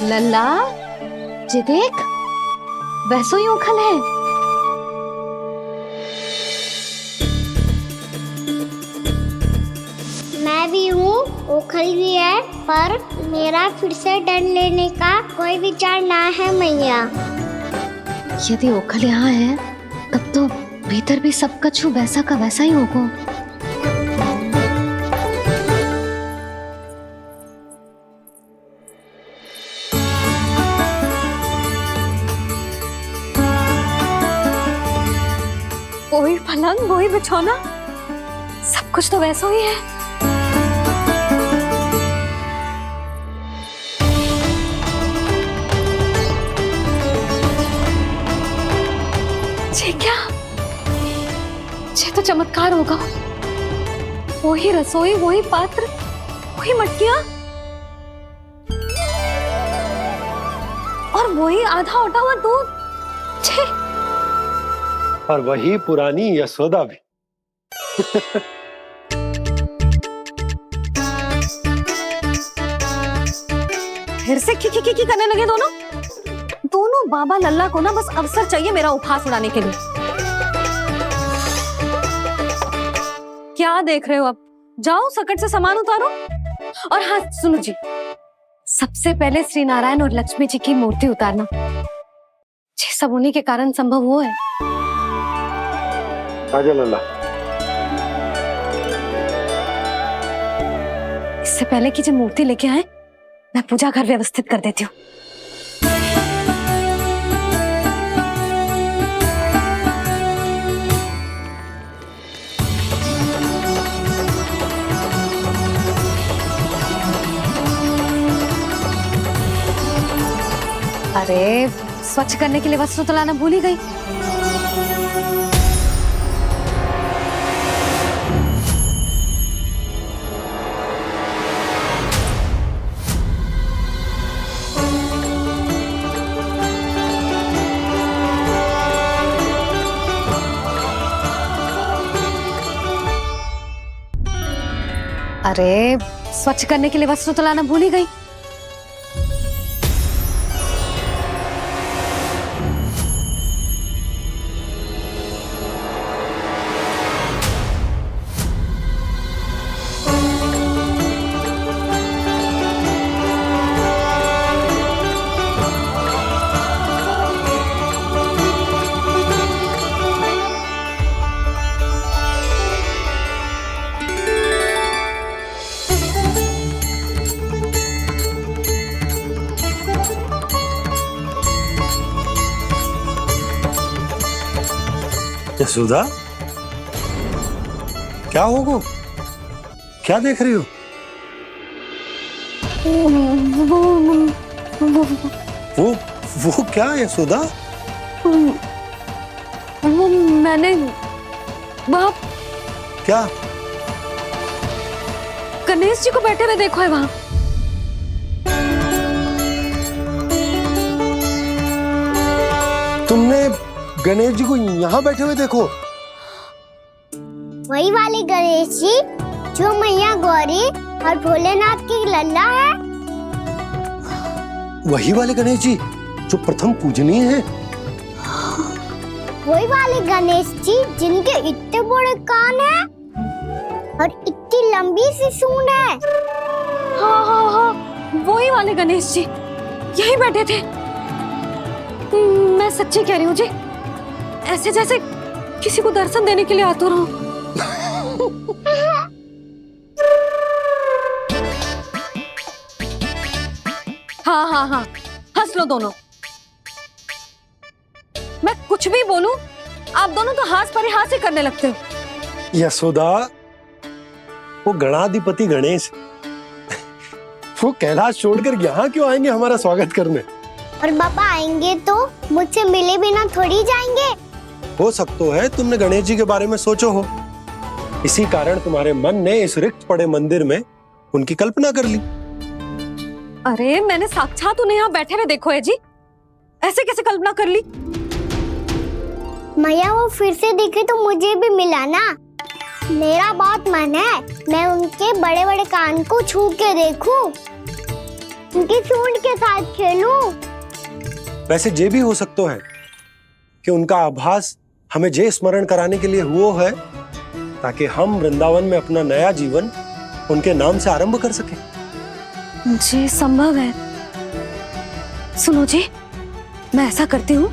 लल्ला, ये देख, वैसो ही उखल है। मैं भी हूँ, ओखल भी है, पर मेरा फिर से डर लेने का कोई विचार ना है मैया। यदि ओखल यहाँ है, तब तो भीतर भी सब कछु वैसा का वैसा ही होगा। वही पलंग, वही बिछौना, सब कुछ तो वैसा ही है। ये क्या? ये तो चमत्कार होगा। वही रसोई, वही पात्र, वही मटकियां, और वही आधा उटा हुआ दूध। और वही पुरानी यशोदा भी। फिर से की करने लगे दोनों बाबा लल्ला को ना बस अवसर चाहिए मेरा उपहास उड़ाने के लिए। क्या देख रहे हो? अब जाओ, सकट से सामान उतारो। और हाँ सुनो जी, सबसे पहले श्री नारायण और लक्ष्मी जी की मूर्ति उतारना। ये सब उन्हीं के कारण संभव हुआ है। आजा लल्ला। इससे पहले कि जो मूर्ति लेके आए, मैं पूजा घर व्यवस्थित कर देती हूँ। अरे स्वच्छ करने के लिए वस्त्र तो लाना भूल ही गई। अरे स्वच्छ करने के लिए वस्त्र तो लाना भूल ही गई। यशोदा, क्या होगा? क्या देख रही हो? वो क्या यशोदा? वो मैंने वहाँ क्या? गणेश जी को बैठे हुए देखो है वहाँ। तुमने गणेश जी को यहाँ बैठे हुए देखो? वही वाले गणेश जी जो मैया गौरी और भोलेनाथ की लल्ला है। वही वाले गणेश जी जो प्रथम पूजनीय हैं? वही वाले गणेश जी जिनके इतने बड़े कान हैं और इतनी लंबी सी सूंड है। हाँ हाँ हाँ, वही वाले गणेश जी यही बैठे थे। मैं सच्ची कह रही हूँ जी, ऐसे जैसे किसी को दर्शन देने के लिए आतुर हूँ। हाँ हाँ हाँ, हंस लो दोनों। मैं कुछ भी बोलूं, आप दोनों तो हाथ पर हाथ ही करने लगते हो। यशोदा, वो गणाधिपति गणेश वो कैलाश छोड़कर यहाँ क्यों आएंगे हमारा स्वागत करने? और पापा आएंगे तो मुझसे मिले बिना थोड़ी जाएंगे। हो सकता है तुमने गणेश जी के बारे में सोचो हो, इसी कारण तुम्हारे मन ने इस रिक्त पड़े मंदिर में उनकी कल्पना कर ली। अरे मैंने साक्षात उन्हें यहाँ बैठे हुए देखो है जी, ऐसे कैसे कल्पना कर ली? मैया वो फिर से दिखे तो मुझे भी मिला ना। मेरा बहुत मन है मैं उनके बड़े बड़े कान को छू के देखूं, उनकी सूंड के साथ खेलूं। वैसे ये भी हो सकता है कि उनका आभास हमें जे स्मरण कराने के लिए हुआ है ताकि हम वृंदावन में अपना नया जीवन उनके नाम से आरंभ कर सके। जी संभव है। सुनो जी, मैं ऐसा करती हूँ,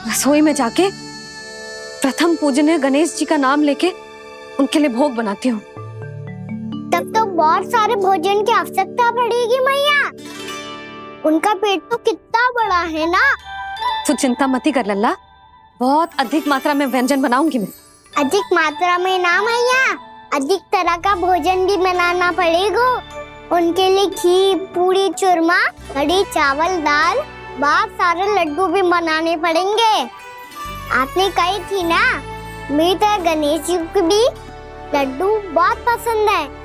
रसोई में जाके प्रथम पूजनीय गणेश जी का नाम लेके उनके लिए भोग बनाती हूँ। तब तो बहुत सारे भोजन की आवश्यकता पड़ेगी मैया, उनका पेट तो कितना बड़ा है ना। तू चिंता मत कर लल्ला, बहुत अधिक मात्रा में व्यंजन बनाऊंगी मैं। अधिक मात्रा में ना मैया, अधिक तरह का भोजन भी बनाना पड़ेगा। उनके लिए खीर, पूरी, चूरमा, कढ़ी, चावल, दाल, बहुत सारे लड्डू भी बनाने पड़ेंगे। आपने कही थी ना, मेरी तरह गणेश जी को भी लड्डू बहुत पसंद है।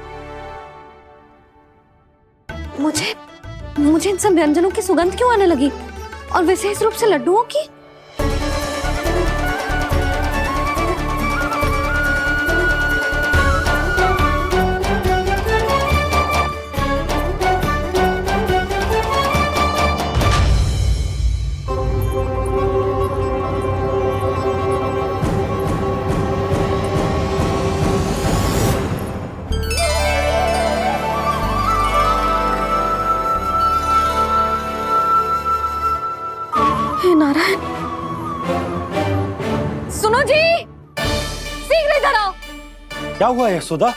मुझे इन सब व्यंजनों की सुगंध क्यों आने लगी, और विशेष रूप से लड्डुओं की? नारायण, सुनो जी, शीघ्र इधर आओ। क्या हुआ यशोदा?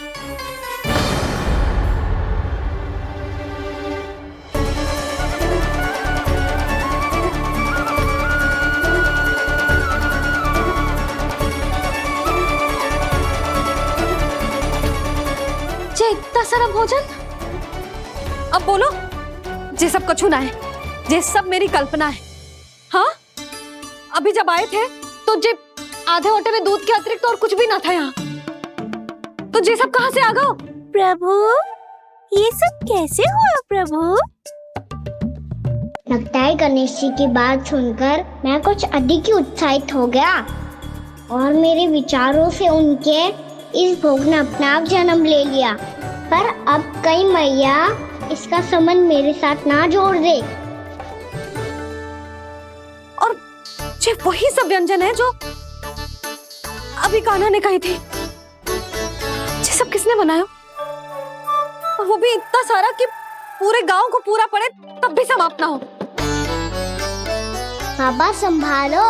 जे इतना सारा भोजन, अब बोलो, जे सब कछु ना है, जे सब मेरी कल्पना है। हाँ, अभी जब आए थे तो जे आधे ओटे में दूध के अतिरिक्त और कुछ भी ना था यहाँ, तो जे सब कहाँ से आ गए? प्रभु, ये सब कैसे हुआ प्रभु? लगता है गणेश जी की बात सुनकर मैं कुछ अधिक ही उत्साहित हो गया और मेरे विचारों से उनके इस भोग ने अपना आप जन्म ले लिया। पर अब कहीं मैया इसका संबंध मेरे साथ ना जोड़ दे। ये वही सब व्यंजन है जो अभी कान्हा ने कही थी। ये सब किसने बनाया? और वो भी इतना सारा कि पूरे गांव को पूरा पड़े तब भी समाप्त ना हो। बाबा संभालो।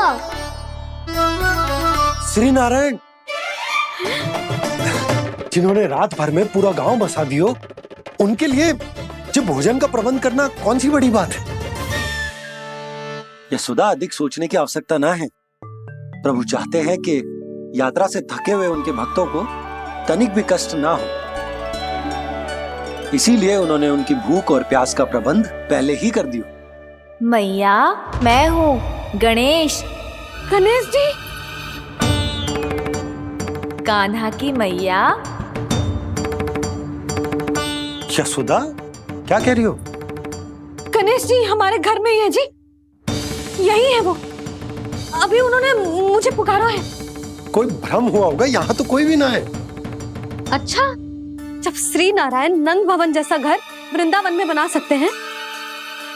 श्री नारायण, जिन्होंने रात भर में पूरा गांव बसा दियो, उनके लिए जो भोजन का प्रबंध करना कौन सी बड़ी बात है? यशोदा, अधिक सोचने की आवश्यकता ना है। प्रभु चाहते हैं कि यात्रा से थके हुए उनके भक्तों को तनिक भी कष्ट ना हो। इसीलिए उन्होंने उनकी भूख और प्यास का प्रबंध पहले ही कर दिया। मैया, मैं हूँ गणेश। गणेश जी, कान्हा की मैया। यशोदा, क्या कह रही हो? गणेश जी हमारे घर में ही है जी, यही है वो। अभी उन्होंने मुझे पुकारा है। कोई भ्रम हुआ होगा, यहाँ तो कोई भी ना है। अच्छा, जब श्री नारायण नंद भवन जैसा घर वृंदावन में बना सकते हैं,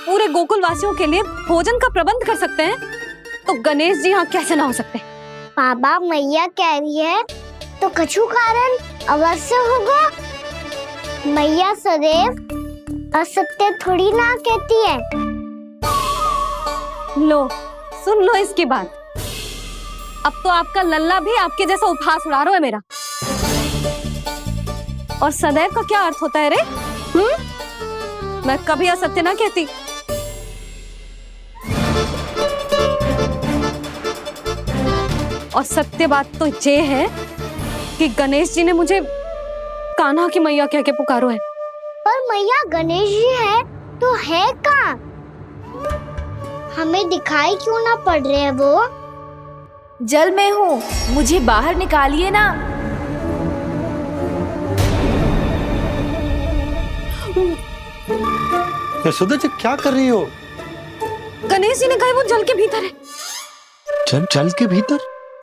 पूरे गोकुल वासियों के लिए भोजन का प्रबंध कर सकते हैं, तो गणेश जी यहाँ कैसे ना हो सकते? बाबा, मैया कह रही है तो कछु कारण अवश्य होगा। मैया सदैव असत्य थोड़ी ना कहती है। लो, सुन लो इसकी बात। अब तो आपका लल्ला भी आपके जैसा उपहास उड़ा रहा है मेरा। और सदैव का क्या अर्थ होता है रे? मैं कभी असत्य ना कहती। और सत्य बात तो ये है कि गणेश जी ने मुझे कान्हा की मैया कह के पुकारो है। पर मैया गणेश जी है तो है कहाँ? हमें दिखाई क्यों ना पड़ रहे हैं वो? जल में हूँ, मुझे बाहर निकालिए ना। यशोदा जी, क्या कर रही हो? गणेश जी ने कहा वो जल के भीतर है। जल के भीतर?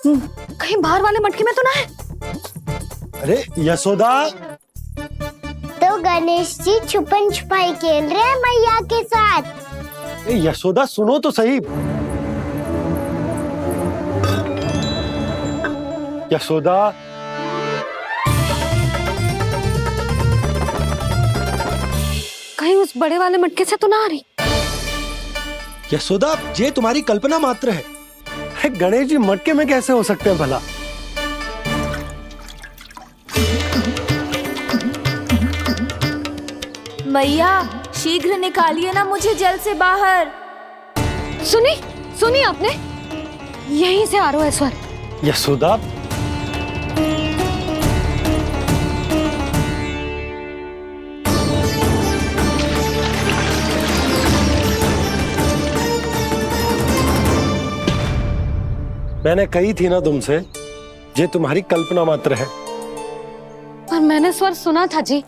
कहीं बाहर वाले मटके में तो ना है? अरे यशोदा! तो गणेश जी छुपन छुपाई खेल रहे हैं मैया के साथ। यशोदा, सुनो तो सही। यशोदा, कहीं उस बड़े वाले मटके से तो ना आ रही? यशोदा, ये तुम्हारी कल्पना मात्र है। गणेश जी मटके में कैसे हो सकते हैं भला? मैया, शीघ्र निकालिए ना मुझे जल से बाहर। सुनी आपने? यहीं से आ रहा है स्वर। यशोदा, मैंने कही थी ना तुमसे, ये तुम्हारी कल्पना मात्र है। पर मैंने स्वर सुना था जी।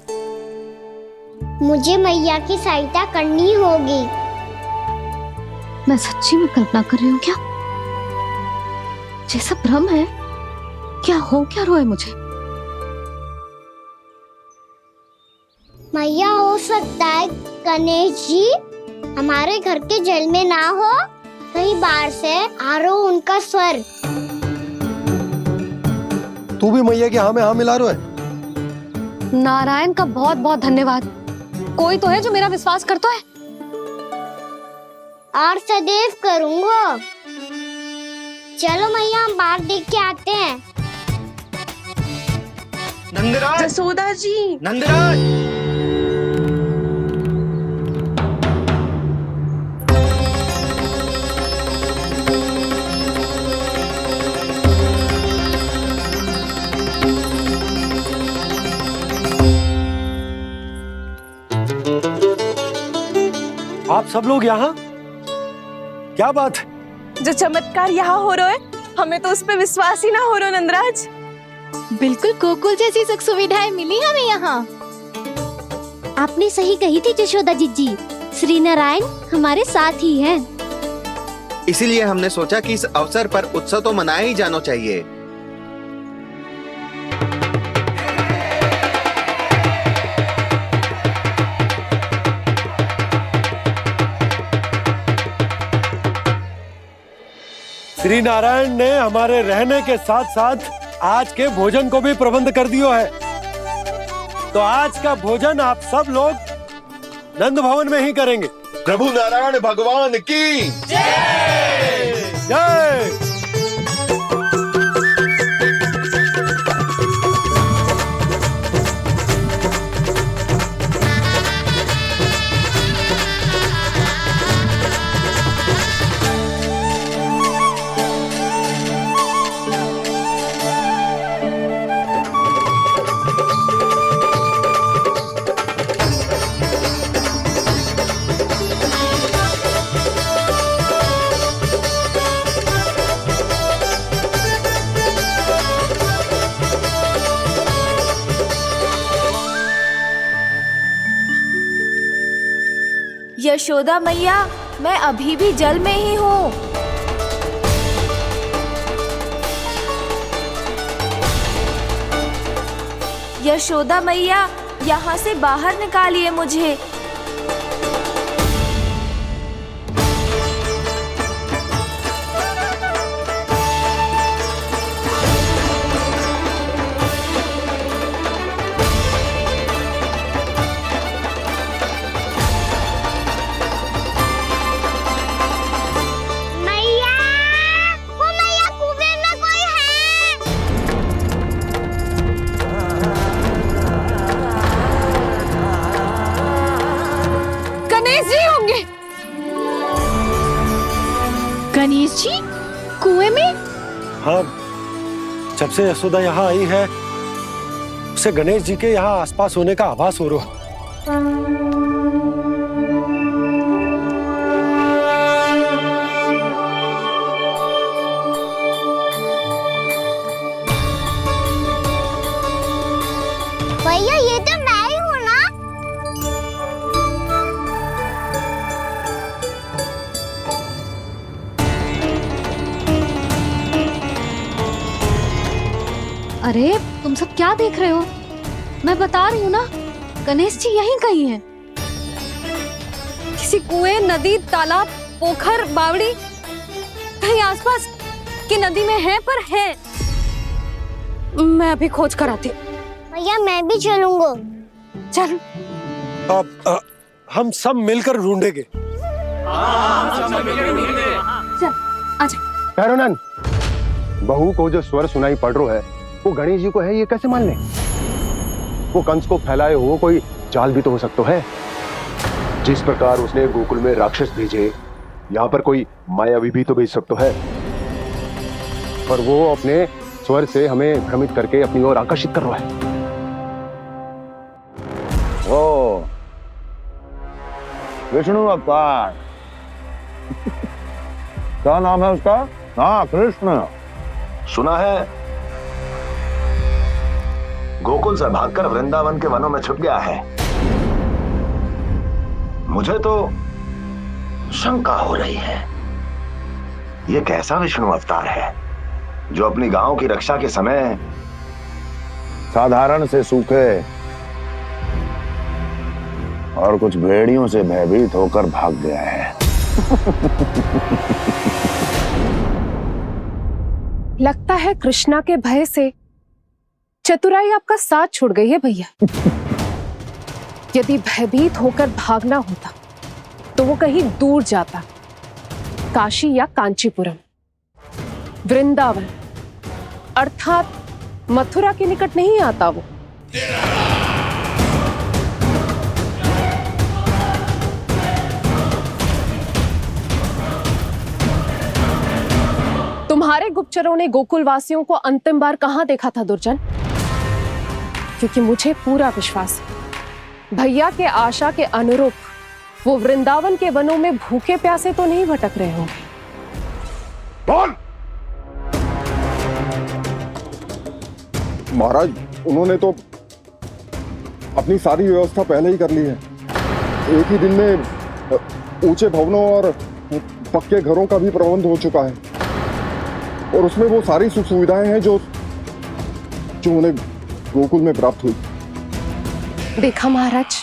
मुझे मैया की सहायता करनी होगी। मैं सच्ची में कल्पना कर रही हूँ क्या? ये सब भ्रम है क्या? हो क्या रहा है मुझे? मैया, हो सकता है गणेश जी हमारे घर के जल में ना हो, कहीं बाहर से आ रहा हो उनका स्वर। तू भी मैया के हाँ में हाँ मिला रहा है। नारायण का बहुत बहुत धन्यवाद। कोई तो है जो मेरा विश्वास करता है। और सदैव करूंगा। चलो मैया, हम बाहर देख के आते हैं। नंदराज, जसोदा जी, नंदराज। आप सब लोग यहाँ? क्या बात है? जो चमत्कार यहाँ हो रहा है, हमें तो उस पे विश्वास ही ना हो रहा नंदराज। बिल्कुल गोकुल जैसी सुख सुविधाएं मिली हमें यहाँ। आपने सही कही थी जशोदा जीजी, श्री नारायण हमारे साथ ही हैं। इसीलिए हमने सोचा कि इस अवसर पर उत्सव तो मनाया ही जाना चाहिए। श्री नारायण ने हमारे रहने के साथ साथ आज के भोजन को भी प्रबंध कर दियो है। तो आज का भोजन आप सब लोग नंद भवन में ही करेंगे। प्रभु नारायण भगवान की जय जय। यशोदा मैया, मैं अभी भी जल में ही हूँ। यशोदा मैया, यहाँ से बाहर निकालिए मुझे। गणेश जी कुएं में? हाँ, जब से यशोदा यहाँ आई है उसे गणेश जी के यहाँ आसपास होने का आभास हो रहा। भैया ये तो मैं ही हूँ ना? अरे तुम सब क्या देख रहे हो? मैं बता रही हूँ ना, गणेश जी यहीं कहीं हैं। किसी कुएं, नदी, तालाब, पोखर, बावड़ी, कहीं आसपास की नदी में है, पर है। मैं अभी खोज कर आती हूँ। भैया मैं भी चलूंगा। चल। अब हम सब मिलकर ढूंढेंगे। चल, आजा। भैरवनंद, बहू को जो स्वर सुनाई पड़ रहा है वो गणेश जी को है, ये कैसे मान ले? वो कंस को फैलाए हुए कोई जाल भी तो हो सकता है। जिस प्रकार उसने गोकुल में राक्षस भेजे, यहाँ पर कोई मायावी भी तो भेज सकता है। पर वो अपने स्वर से हमें भ्रमित करके अपनी ओर आकर्षित कर रहा है। ओ, विष्णु अवतार। क्या नाम है उसका? हाँ, कृष्ण। सुना है गोकुल से भागकर वृंदावन के वनों में छुप गया है। मुझे तो शंका हो रही है, ये कैसा विष्णु अवतार है जो अपनी गांव की रक्षा के समय साधारण से सूखे और कुछ भेड़ियों से भयभीत होकर भाग गया है। लगता है कृष्णा के भय से चतुराई आपका साथ छोड़ गई है भैया। यदि भयभीत होकर भागना होता तो वो कहीं दूर जाता, काशी या कांचीपुरम, वृंदावन अर्थात मथुरा के निकट नहीं आता वो। तुम्हारे गुप्तचरों ने गोकुल वासियों को अंतिम बार कहां देखा था दुर्जन? क्योंकि मुझे पूरा विश्वास है भैया के आशा के अनुरूप वो वृंदावन के वनों में भूखे प्यासे तो नहीं भटक रहे होंगे। बोल! महाराज, उन्होंने तो अपनी सारी व्यवस्था पहले ही कर ली है। एक ही दिन में ऊंचे भवनों और पक्के घरों का भी प्रबंध हो चुका है और उसमें वो सारी सुख सुविधाएं हैं जो उन्हें गोकुल में प्राप्त हुई। देखा महाराज,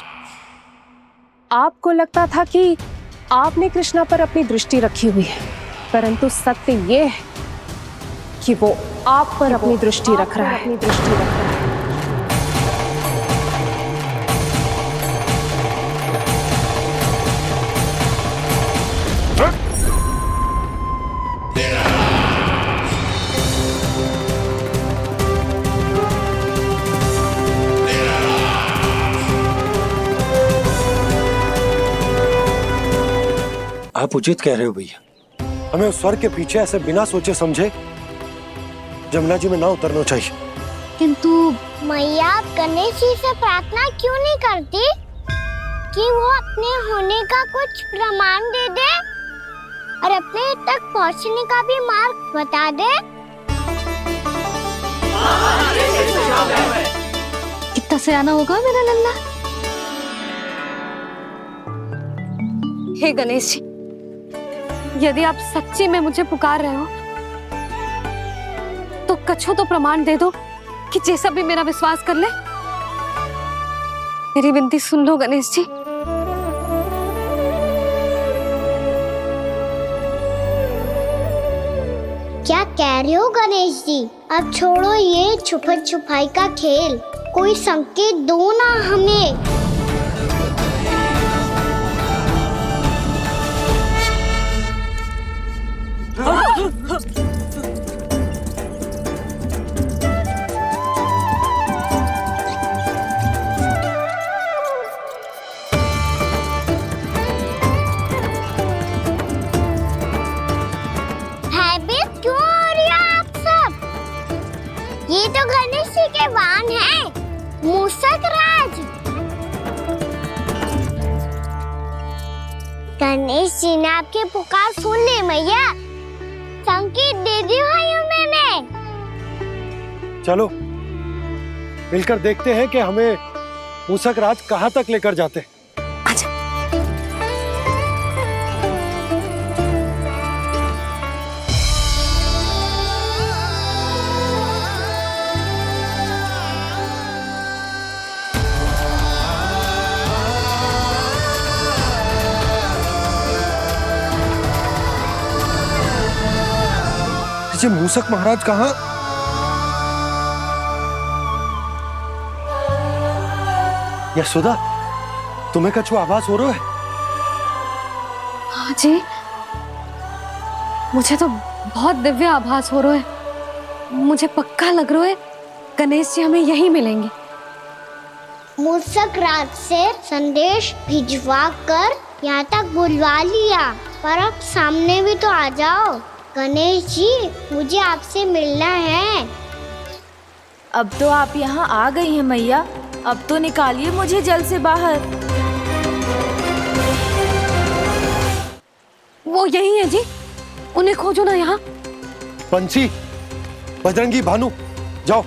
आपको लगता था कि आपने कृष्णा पर अपनी दृष्टि रखी हुई है, परंतु सत्य ये है कि वो आप पर अपनी दृष्टि रख रहा है। आप उचित कह रहे हो भैया, हमें उस स्वर के पीछे ऐसे बिना सोचे समझे जमुना जी में ना उतरना चाहिए। किंतु मैया, आप गणेश जी से प्रार्थना क्यों नहीं करती कि वो अपने होने का कुछ प्रमाण दे दे और अपने तक पहुंचने का भी मार्ग बता दे? कितना सयाना होगा मेरा लल्ला। हे गणेश जी, यदि आप सच्ची में मुझे पुकार रहे हो तो कछो तो प्रमाण दे दो कि जैसा भी मेरा विश्वास कर ले। मेरी विनती सुन लो गणेश जी। क्या कह रहे हो गणेश जी? अब छोड़ो ये छुपन छुपाई का खेल, कोई संकेत दो ना हमें। भयभीत क्यों हो रही हो आप सब? ये तो गणेश जी के वाहन हैं, मूषक राज। गणेश जी ने आपकी पुकार सुन ली मैया, संकेत दे दी भाइयों मैंने। चलो मिलकर देखते हैं कि हमें मूषक राज कहाँ तक लेकर जाते हैं। ये मूषक महाराज कहाँ? यशोदा, तुम्हें कछु आभास हो रहा है? हाँ जी, मुझे तो बहुत दिव्य आभास हो रहा है। मुझे पक्का लग रहा है गणेश जी हमें यहीं मिलेंगे। मूषक राज से संदेश भिजवा कर यहाँ तक बुलवा लिया, पर अब सामने भी तो आ जाओ। गणेश जी, मुझे आपसे मिलना है। अब तो आप यहाँ आ गई हैं मैया, अब तो निकालिए मुझे जल से बाहर। वो यही है जी, उन्हें खोजो ना यहाँ। पंछी, बजरंगी, भानु, जाओ